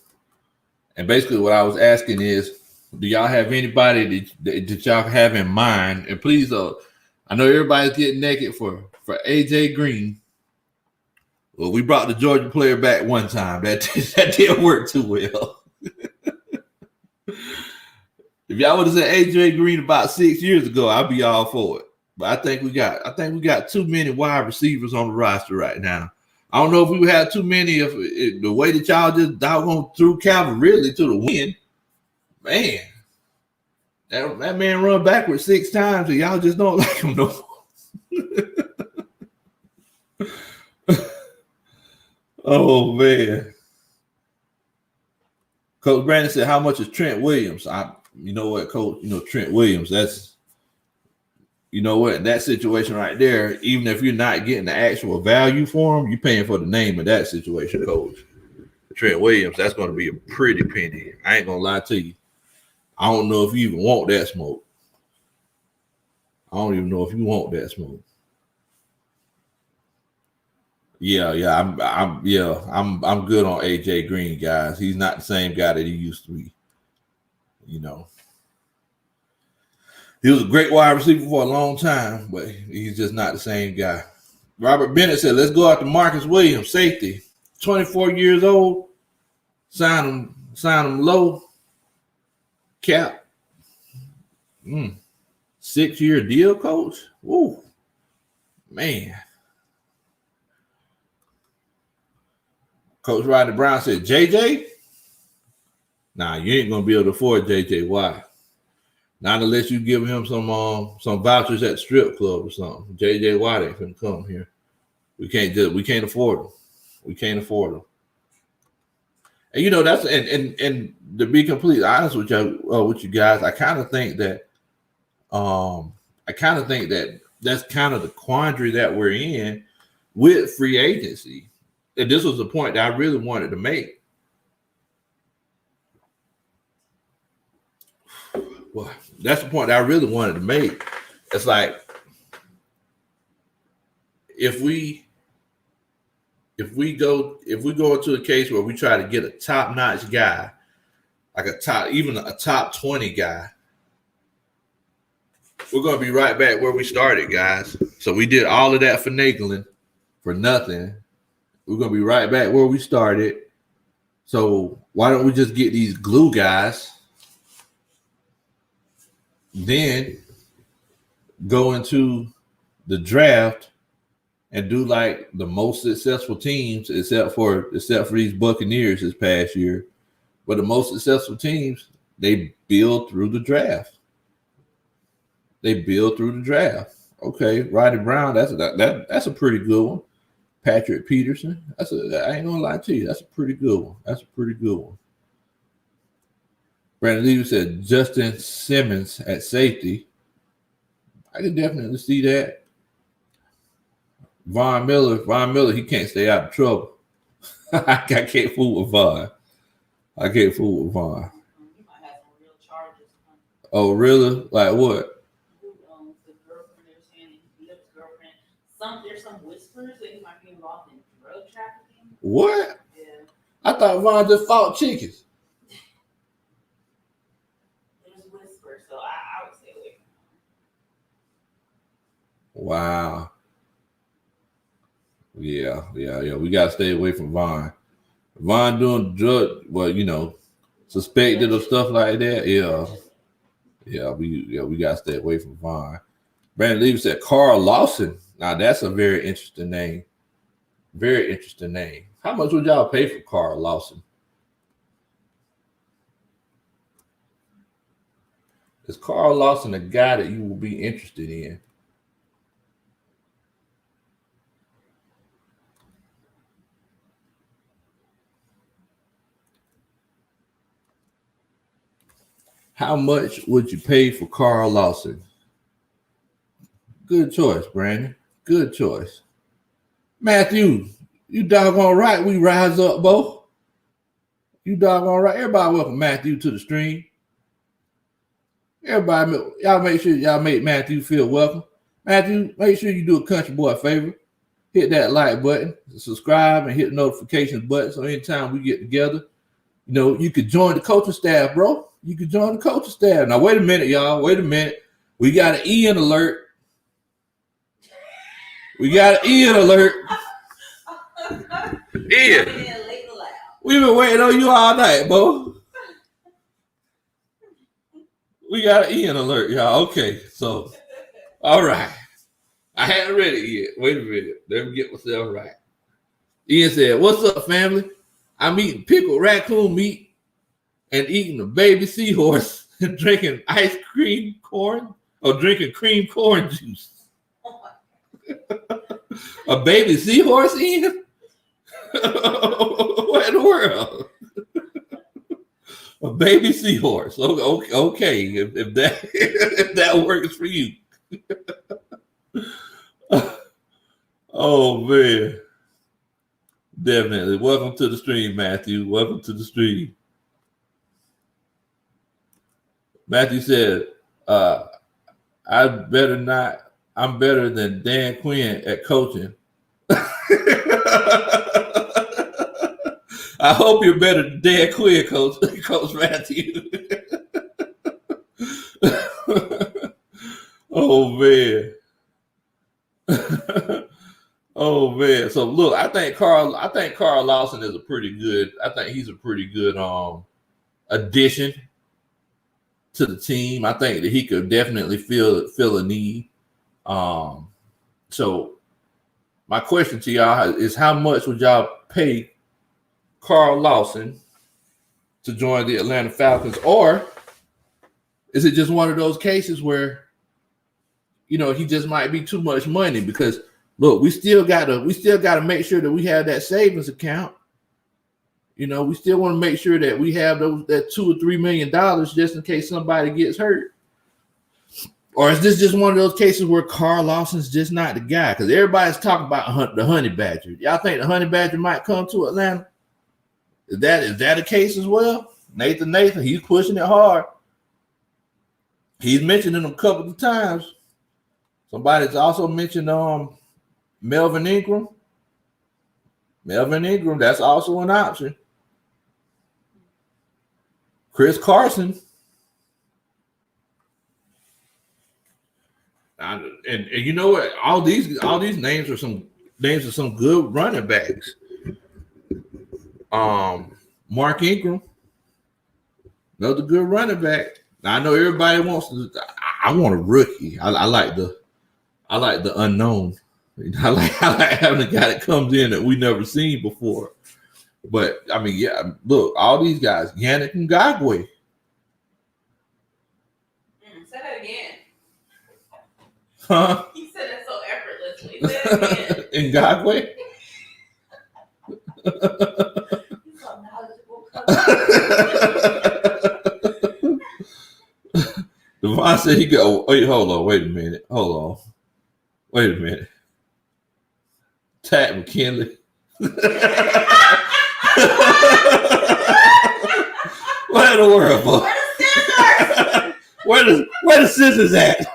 and basically what I was asking is, do y'all have anybody that y'all have in mind? And please, I know everybody's getting naked for AJ Green. Well, we brought the Georgia player back one time. That didn't work too well. If y'all would have said AJ Green about 6 years ago, I'd be all for it. But I think we got too many wide receivers on the roster right now. I don't know if we had too many. If the way that y'all just doggone threw Calvin Ridley to the win, man, that man run backwards 6 times, and y'all just don't like him no more. Oh man, Coach Brandon said, "How much is Trent Williams?" You know what, Coach? You know Trent Williams. That's, you know what, that situation right there. Even if you're not getting the actual value for him, you're paying for the name of that situation, Coach. Trent Williams, that's going to be a pretty penny. I ain't gonna lie to you. I don't know if you even want that smoke. I don't even know if you want that smoke. Yeah, I'm good on AJ Green, guys. He's not the same guy that he used to be. You know, he was a great wide receiver for a long time, but he's just not the same guy. Robert Bennett said, "Let's go after Marcus Williams, safety, 24 years old. Sign him low, cap, 6-year deal, Coach. Woo, man." Coach Rodney Brown said, "JJ, nah, you ain't gonna be able to afford JJ Watt. Not unless you give him some vouchers at the strip club or something. JJ Watt ain't gonna come here. We can't afford him. We can't afford him." And you know, that's and to be completely honest with you guys, I kind of think that that's kind of the quandary that we're in with free agency. And this was the point that I really wanted to make. Well, that's the point that I really wanted to make. It's like, if we go into a case where we try to get a top-notch guy, like even a top 20 guy, we're going to be right back where we started, guys. So we did all of that finagling for nothing. We're going to be right back where we started. So why don't we just get these glue guys, then go into the draft and do like the most successful teams, except for these Buccaneers this past year. But the most successful teams, they build through the draft. Okay, Roddy Brown. That's a pretty good one. Patrick Peterson. I ain't gonna lie to you. That's a pretty good one. That's a pretty good one. Brandon Levy said Justin Simmons at safety. I can definitely see that. Von Miller, he can't stay out of trouble. I can't fool with Von. I can't fool with Von. You might have some real charges. Oh, really? Like what? The girlfriend, they were saying he his girlfriend. There's some whispers that he might be involved in drug trafficking. What? Yeah. I thought Von just fought chickens. There's whispers, so I would stay away from him. Wow. Yeah. We gotta stay away from Von. Von doing drug, suspected of stuff like that. We gotta stay away from Von. Brandon Levy said Carl Lawson. Now that's a very interesting name. Very interesting name. How much would y'all pay for Carl Lawson? Is Carl Lawson a guy that you will be interested in? How much would you pay for Carl Lawson? Good choice, Brandon. Good choice. Matthew, you doggone right. We rise up, Bo. You doggone right. Everybody welcome Matthew to the stream. Everybody, y'all make sure y'all make Matthew feel welcome. Matthew, make sure you do a country boy a favor. Hit that like button, subscribe, and hit the notifications button. So anytime we get together, you could join the coaching staff, bro. You could join the coaching staff. Now, wait a minute, y'all. Wait a minute. We got an Ian alert. Ian. We've been waiting on you all night, bro. We got an Ian alert, y'all. Okay, so, all right. I hadn't read it yet. Wait a minute. Let me get myself right. Ian said, "What's up, family? I'm eating pickled raccoon meat and eating a baby seahorse and drinking ice cream corn or drinking cream corn juice." A baby seahorse, Ian? What in the world? A baby seahorse. Okay, if that works for you. Oh man. Definitely. Welcome to the stream, Matthew. Welcome to the stream. Matthew said, I'm better than Dan Quinn at coaching. I hope you're better than Dan Quinn, Coach Matthew. Oh man. Oh man. So look, I think Carl Lawson is he's a pretty good addition to the team. I think that he could definitely fill a need. So my question to y'all is, how much would y'all pay Carl Lawson to join the Atlanta Falcons? Or is it just one of those cases where, he just might be too much money? Because look, we still gotta make sure that we have that savings account. We still want to make sure that we have that $2 or $3 million just in case somebody gets hurt. Or is this just one of those cases where Carl Lawson's just not the guy? Because everybody's talking about the Honey Badger. Y'all think the Honey Badger might come to Atlanta? Is that a case as well? Nathan, he's pushing it hard. He's mentioned him a couple of times. Somebody's also mentioned Melvin Ingram. That's also an option. Chris Carson. And you know what? All these names are some good running backs. Mark Ingram, another good running back. Now, I know everybody wants to. I want a rookie. I like the unknown. I like having a guy that comes in that we never seen before. But I mean, yeah, look, all these guys, Yannick Ngakoue. Say that again. Huh? He said Ngakwe. He's a knowledgeable coach. Devon said he go. Wait, hold on. Wait a minute. Hold on. Wait a minute. Tat McKinley. What in the world, boy? Where the scissors at?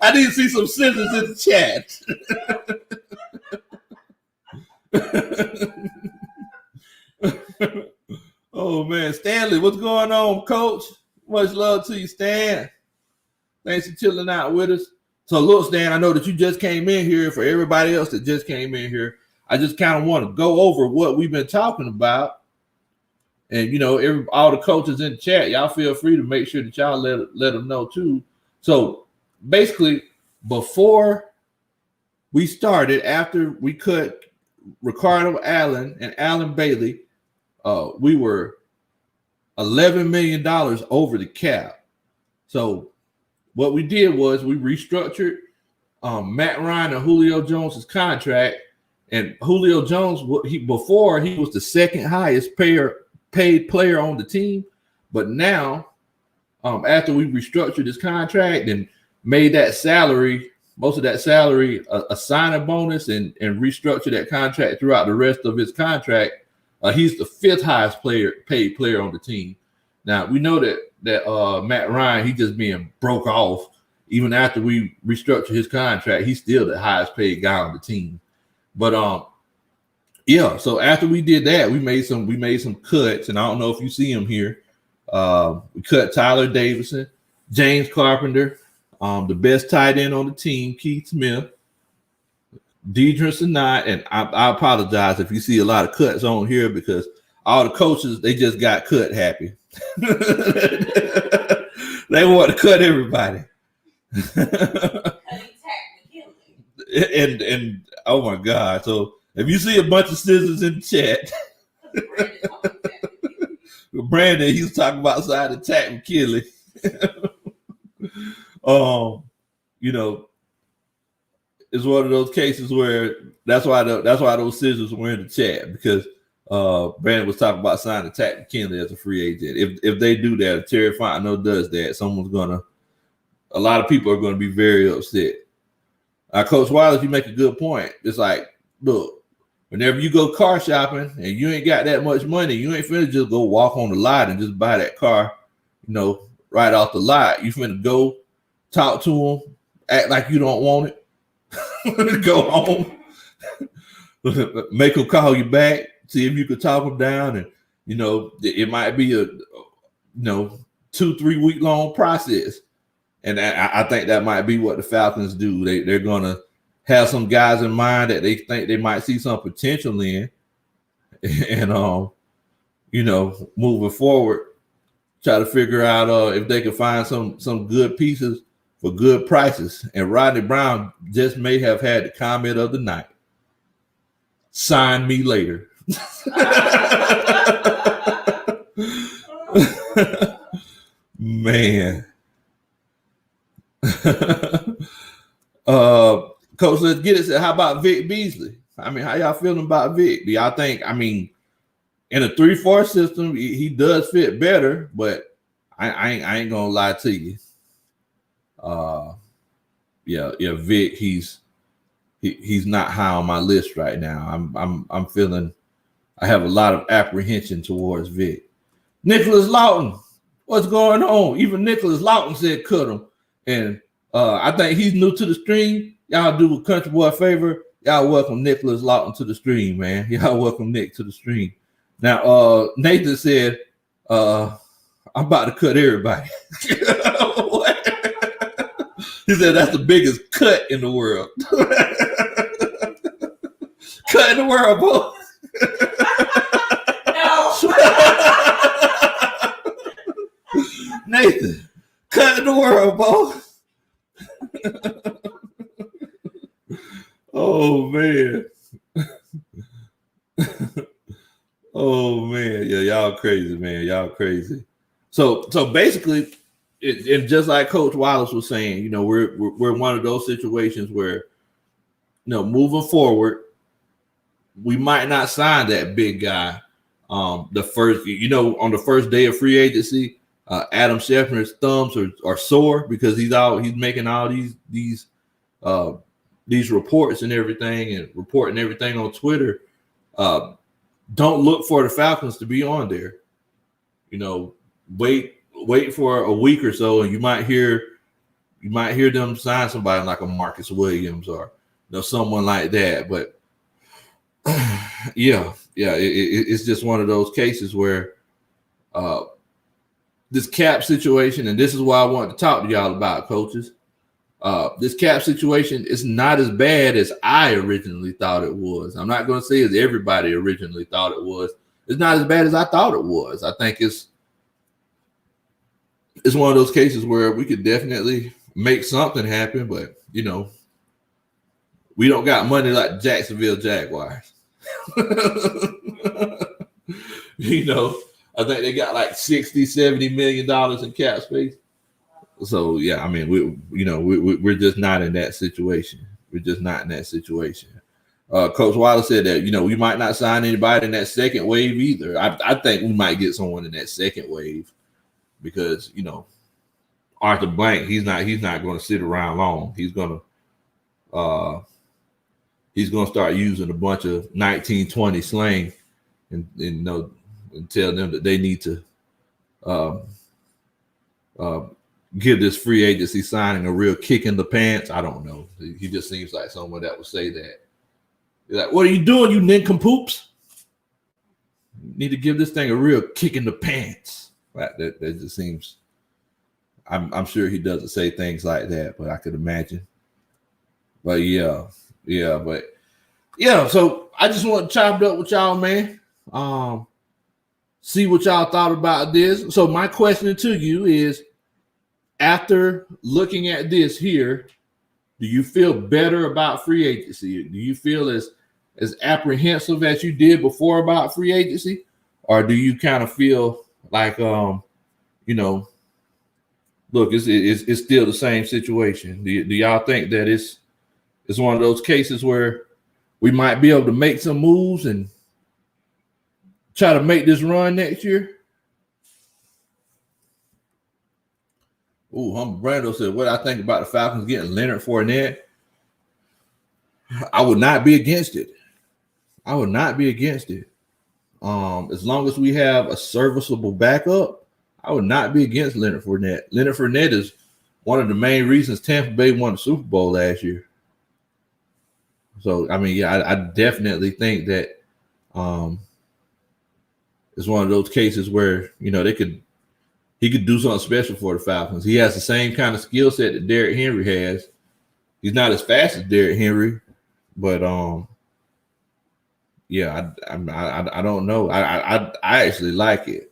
I need to see some scissors in the chat. Oh man, Stanley, what's going on, Coach? Much love to you, Stan. Thanks for chilling out with us. So look, Stan, I know that you just came in here. For everybody else that just came in here, I just kind of want to go over what we've been talking about. And, you know, all the coaches in the chat, y'all feel free to make sure that y'all let them know too. So basically, before we started, after we cut Ricardo Allen and Alan Bailey, we were $11 million over the cap. So what we did was we restructured Matt Ryan and Julio Jones's contract. And Julio Jones, before he was the second highest paid player on the team, but now after we restructured his contract and made that salary, most of that salary, a signing bonus and restructured that contract throughout the rest of his contract, he's the fifth highest paid player on the team. Now we know that Matt Ryan, he just being broke off. Even after we restructured his contract, he's still the highest paid guy on the team. But yeah, so after we did that, we made some cuts, and I don't know if you see them here. We cut Tyler Davidson, James Carpenter, the best tight end on the team, Keith Smith, Deidre Sinai, and I apologize if you see a lot of cuts on here because all the coaches, they just got cut happy. They want to cut everybody. and oh my God. So if you see a bunch of scissors in the chat, Brandon, he was talking about side attack McKinley. You know, it's one of those cases where that's why those scissors were in the chat, because Brandon was talking about signing Attack McKinley as a free agent. If they do that, if Terry Fontenot does that, a lot of people are gonna be very upset. Coach Wallace, you make a good point. It's like, look, whenever you go car shopping and you ain't got that much money, you ain't finna just go walk on the lot and just buy that car, you know, right off the lot. You finna go talk to them, act like you don't want it, go home, make them call you back, see if you could talk them down, and you know it might be a 2-3 week long process. And I think that might be what the Falcons do. They're gonna have some guys in mind that they think they might see some potential in, and moving forward, try to figure out if they can find some good pieces for good prices. And Rodney Brown just may have had the comment of the night: "Sign me later." Man. Coach, let's get it. How about Vic Beasley? I mean, how y'all feeling about Vic? Do y'all think, I mean, in a 3-4 system, he does fit better, but I ain't gonna lie to you. Vic, he's not high on my list right now. I'm feeling I have a lot of apprehension towards Vic. Nicholas Lawton, what's going on? Even Nicholas Lawton said cut him. And I think he's new to the stream. Y'all do a Country Boy a favor. Y'all welcome Nicholas Lawton to the stream, man. Y'all welcome Nick to the stream. Now, Nathan said, I'm about to cut everybody. What? He said that's the biggest cut in the world. Cut in the world, boy. No. Nathan, cut in the world, boy. Oh man. Oh man. Yeah, y'all crazy, man. Y'all crazy. So basically, it just like Coach Wallace was saying, you know, we're one of those situations where moving forward, we might not sign that big guy. On the first day of free agency, Adam Schefter's thumbs are sore because he's making all these reports and everything, and reporting everything on Twitter. Don't look for the Falcons to be on there. Wait for a week or so, and you might hear them sign somebody like a Marcus Williams or someone like that. But it's just one of those cases where this cap situation, and this is why I wanted to talk to y'all about, coaches. This cap situation is not as bad as I originally thought it was. I'm not going to say as everybody originally thought it was. It's not as bad as I thought it was. I think it's one of those cases where we could definitely make something happen, but we don't got money like Jacksonville Jaguars. I think they got like $60-70 million in cap space. So yeah, I mean, we're just not in that situation. We're just not in that situation. Coach Wallace said that we might not sign anybody in that second wave either. I think we might get someone in that second wave because Arthur Blank, he's not going to sit around long. He's going to start using a bunch of 1920 slang and tell them that they need to give this free agency signing a real kick in the pants. I don't know. He just seems like someone that would say that. Like, what are you doing, you nincompoops? You need to give this thing a real kick in the pants. Right? That just seems. I'm sure he doesn't say things like that, but I could imagine. But yeah. So I just want to chop it up with y'all, man. See what y'all thought about this. So my question to you is, after looking at this here, do you feel better about free agency? Do you feel as apprehensive as you did before about free agency? Or do you kind of feel like, look, it's still the same situation? Do y'all think that it's one of those cases where we might be able to make some moves and try to make this run next year? Ooh, Humble Brando said, what I think about the Falcons getting Leonard Fournette. I would not be against it. As long as we have a serviceable backup, I would not be against Leonard Fournette. Leonard Fournette is one of the main reasons Tampa Bay won the Super Bowl last year. So, I mean, yeah, I definitely think that it's one of those cases where, he could do something special for the Falcons. He has the same kind of skill set that Derrick Henry has. He's not as fast as Derrick Henry, but I don't know. I actually like it.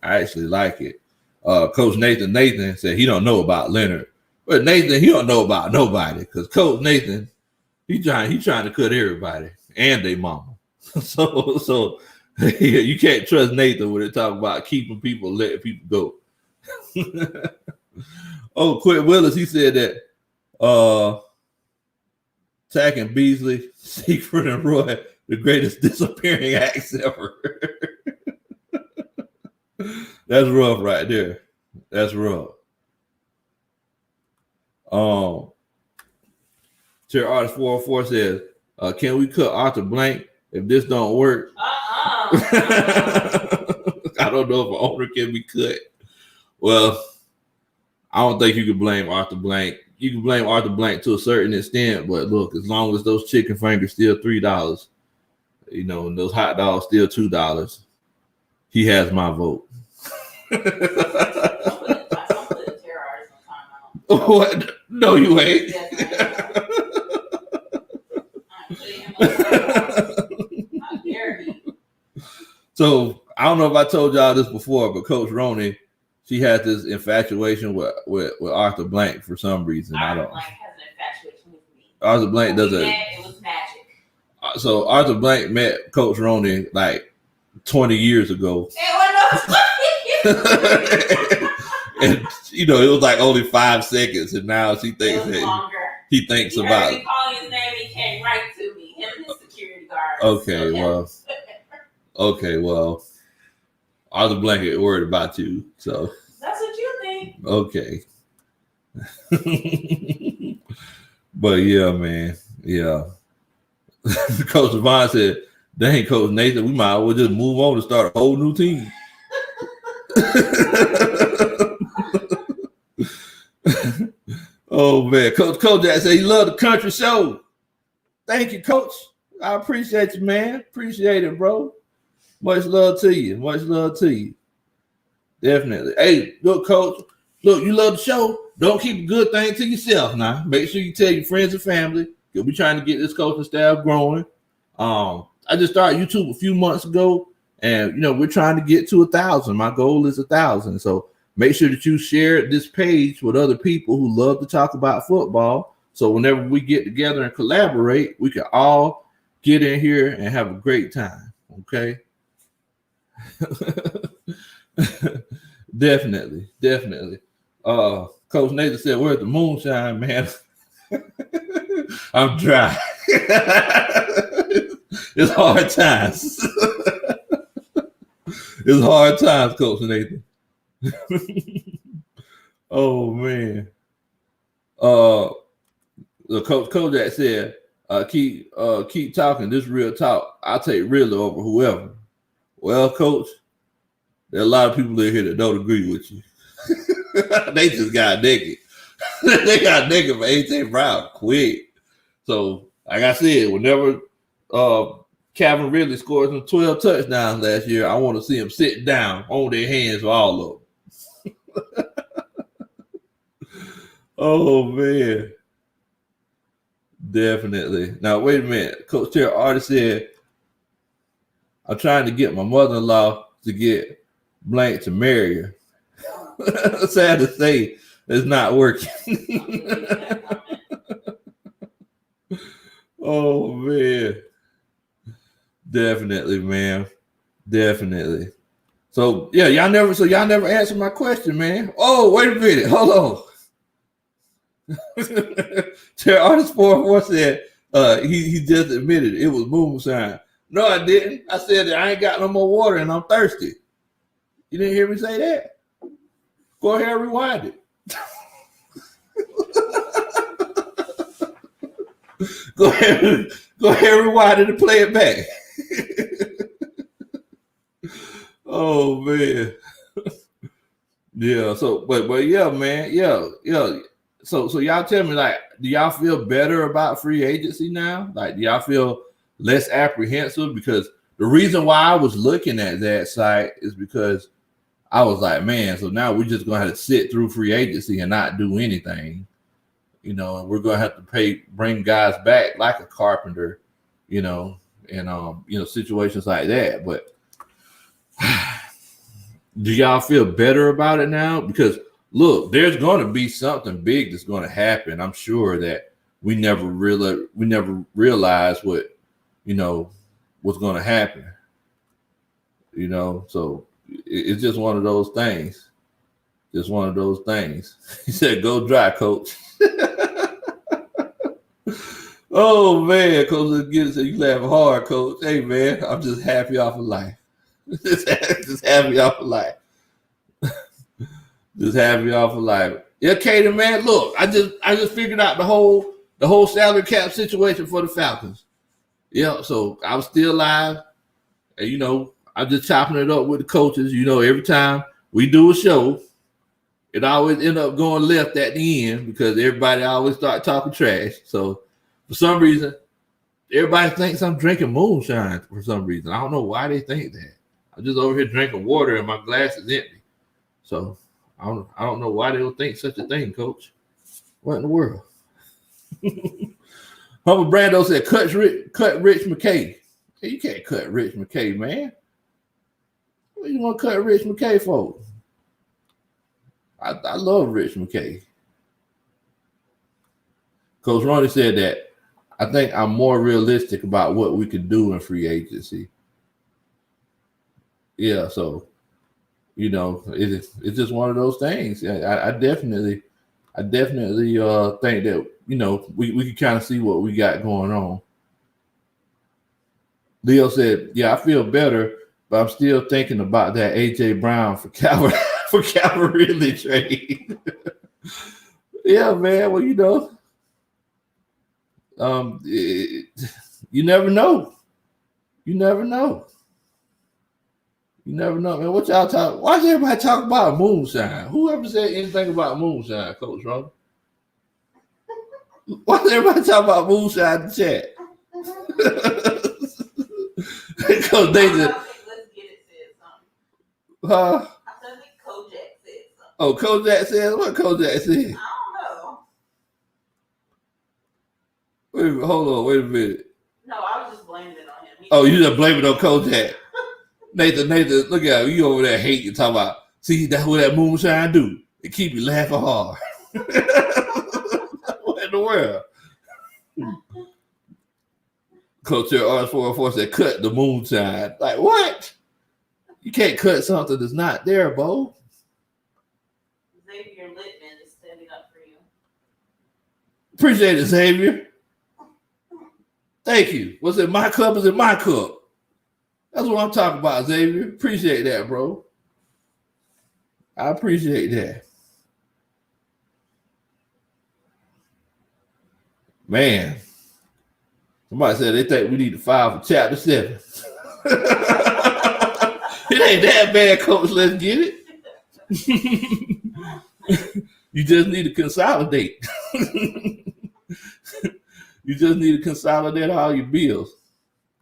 Coach Nathan said he don't know about Leonard, but Nathan, he don't know about nobody because Coach Nathan, he trying to cut everybody and their mama. So you can't trust Nathan when they talk about keeping people, letting people go. Quint Willis, he said that Tack and Beasley, Seifert and Roy, the greatest disappearing acts ever. That's rough right there. That's rough. Chair Artist 404 says, can we cut Arthur Blank if this don't work? I don't know if an owner can be cut. Well, I don't think you can blame Arthur Blank. You can blame Arthur Blank to a certain extent, but look, as long as those chicken fingers still $3, and those hot dogs still $2, he has my vote. What? No, you ain't. So I don't know if I told y'all this before, but Coach Roney, she had this infatuation with Arthur Blank for some reason. Arthur Blank has an infatuation with me. Arthur Blank does it. It was magic. So Arthur Blank met Coach Roney like 20 years ago. And it was like only 5 seconds, and now she thinks that he thinks about it. Calling his name, he came right to me. Okay, well, I was a blanket worried about you, so That's what you think. okay. But yeah, man, yeah. Coach Devon said, "Dang, Coach Nathan, we might as well just move on to start a whole new team." Oh man, Coach Jack said he loved the country show. Thank you, Coach. I appreciate you, man. Appreciate it, bro. Much love to you. Much love to you. Definitely. Hey, look, Coach. Look, you love the show. Don't keep a good thing to yourself now. Make sure you tell your friends and family. You'll be trying to get this coaching staff growing. I just started YouTube a few months ago, and we're trying to get to 1,000. My goal is 1,000. So make sure that you share this page with other people who love to talk about football. So whenever we get together and collaborate, we can all get in here and have a great time. Okay. Definitely. Coach Nathan said, "Where's the moonshine, man?" I'm dry. It's hard times. It's hard times, Coach Nathan. Oh man. The Coach that said, keep talking. This real talk. I'll take really over whoever. Well, Coach, there are a lot of people in here that don't agree with you. They just got naked. They got naked for AJ Brown quick. So, like I said, whenever Calvin Ridley scored some 12 touchdowns last year, I want to see them sit down on their hands for all of them. Oh man. Definitely. Now, wait a minute. Coach Terry already said, "I'm trying to get my mother-in-law to get blank to marry her." Sad to say, it's not working. Oh man. Definitely, man. Definitely. So yeah, y'all never answered my question, man. Oh, wait a minute. Hold on. Terry Artist 4 said he just admitted it was moonshine. No, I didn't. I said that I ain't got no more water and I'm thirsty. You didn't hear me say that? Go ahead and rewind it. Go ahead and rewind it and play it back. Oh man. Yeah, so but yeah, man. Yeah. So y'all tell me, like, do y'all feel better about free agency now? Like, do y'all feel less apprehensive? Because the reason why I was looking at that site is because I was like, man, so now we're just gonna have to sit through free agency and not do anything, and we're gonna have to bring guys back like a Carpenter, and situations like that. But do y'all feel better about it now? Because look, there's going to be something big that's going to happen. I'm sure that we never realized what, what's going to happen. So it's just one of those things. Just one of those things. He said, "Go dry, Coach." Oh man, Coach, you laughing hard, Coach. Hey man, I'm just happy off of life. Just happy off of life. Just happy off of life. Yeah, Katie, man. Look, I just figured out the whole salary cap situation for the Falcons. Yeah, so I'm still alive, and I'm just chopping it up with the coaches. Every time we do a show, it always end up going left at the end because everybody always start talking trash. So for some reason, everybody thinks I'm drinking moonshine for some reason. I don't know why they think that. I'm just over here drinking water and my glass is empty. So I don't know why they would think such a thing, Coach. What in the world? Humble Brando said, cut Rich McKay. Hey, you can't cut Rich McKay, man. What do you want to cut Rich McKay for? I love Rich McKay. Coach Ronnie said that I think I'm more realistic about what we could do in free agency. Yeah, so it's just one of those things. I definitely think that we can kind of see what we got going on. Leo said, "Yeah, I feel better, but I'm still thinking about that AJ Brown for Calvary for Calvary trade." Yeah, man. Well, you never know. You never know. You never know, man. What y'all talk? Why does everybody talk about moonshine? Whoever said anything about moonshine, Coach Ron? Why does everybody talk about moonshine in the chat? Coach Nathan. Let's get it said something. Huh? I think Kojak said something. Oh, Kojak said what? Kojak said. I don't know. Wait a minute, hold on. Wait a minute. No, I was just blaming it on him. Oh, you just blame it on Kojak. Nathan, look at you over there hating, talking about, see, that's what that moonshine do. It keep you laughing hard. What in the world? Coach RS404 said, cut the moonshine. Like, what? You can't cut something that's not there, Bo. Xavier Littman is standing up for you. Appreciate it, Xavier. Thank you. What's in my cup is in my cup. That's what I'm talking about, Xavier. Appreciate that, bro. I appreciate that. Man. Somebody said they think we need to file for Chapter 7. It ain't that bad, Coach. Let's get it. You just need to consolidate. You just need to consolidate all your bills.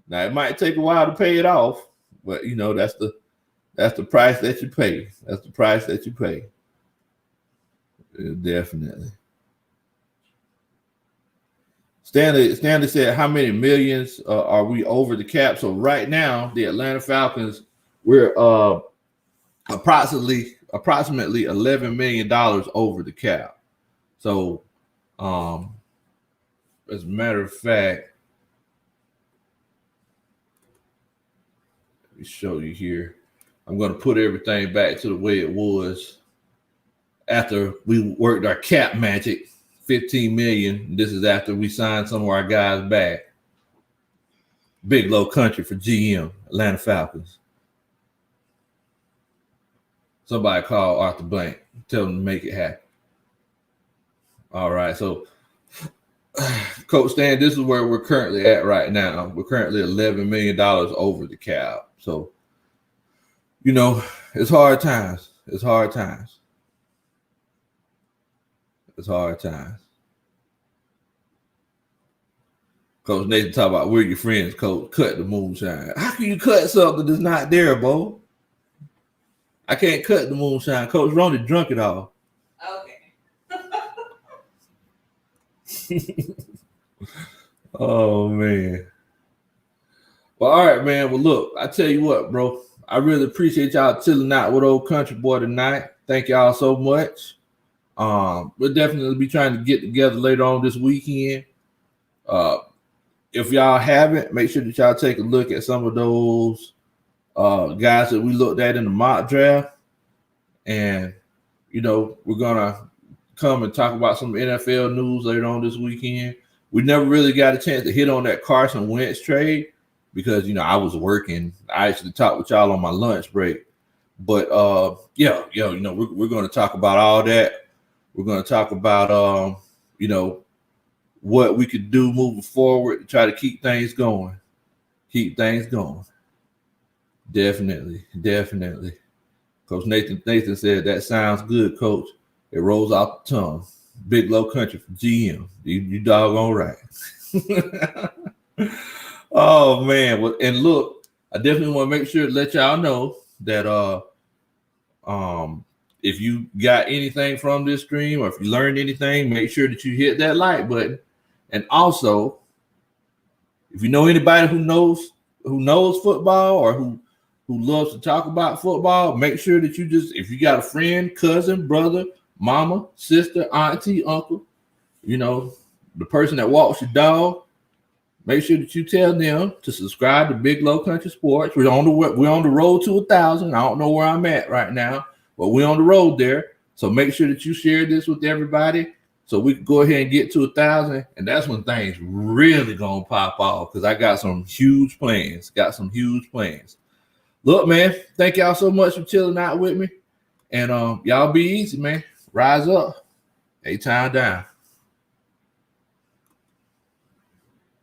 Now it might take a while to pay it off, but that's the price that you pay. That's the price that you pay. Definitely. Stanley said, how many millions are we over the cap? So right now, the Atlanta Falcons, we're approximately $11 million over the cap. So as a matter of fact, let me show you here. I'm going to put everything back to the way it was after we worked our cap magic. $15 million. This is after we signed some of our guys back. Big low country for GM, Atlanta Falcons. Somebody call Arthur Blank. Tell him to make it happen. All right. So, Coach Stan, this is where we're currently at right now. We're currently $11 million over the cap. So, it's hard times. It's hard times. It's hard times. Coach Nathan talk about we're your friends, Coach. Cut the moonshine. How can you cut something that's not there, Bo? I can't cut the moonshine. Coach Ronnie drunk it all. Okay. Oh, man. Well, all right, man. Well, look, I tell you what, bro. I really appreciate y'all chilling out with old Country Boy tonight. Thank y'all so much. We'll definitely be trying to get together later on this weekend. If y'all haven't, make sure that y'all take a look at some of those guys that we looked at in the mock draft. And, we're going to come and talk about some NFL news later on this weekend. We never really got a chance to hit on that Carson Wentz trade because, I was working. I actually talked with y'all on my lunch break. But, we're going to talk about all that. We're going to talk about, what we could do moving forward to try to keep things going. Keep things going. Definitely. Coach Nathan said, that sounds good, Coach. It rolls off the tongue. Big low country for GM. You doggone right. Oh, man. Well, and look, I definitely want to make sure to let y'all know that if you got anything from this stream or if you learned anything, make sure that you hit that like button. And also, if you know anybody who knows football or who loves to talk about football, make sure that if you got a friend, cousin, brother, mama, sister, auntie, uncle, the person that walks your dog, make sure that you tell them to subscribe to Big Low Country Sports. We're on the road to 1,000. I don't know where I'm at right now, but we're on the road there. So make sure that you share this with everybody. so we could go ahead and get to 1,000, and that's when things really gonna pop off because I got some huge plans. Look, man, thank y'all so much for chilling out with me, and y'all be easy, man. Rise up, A-Town down.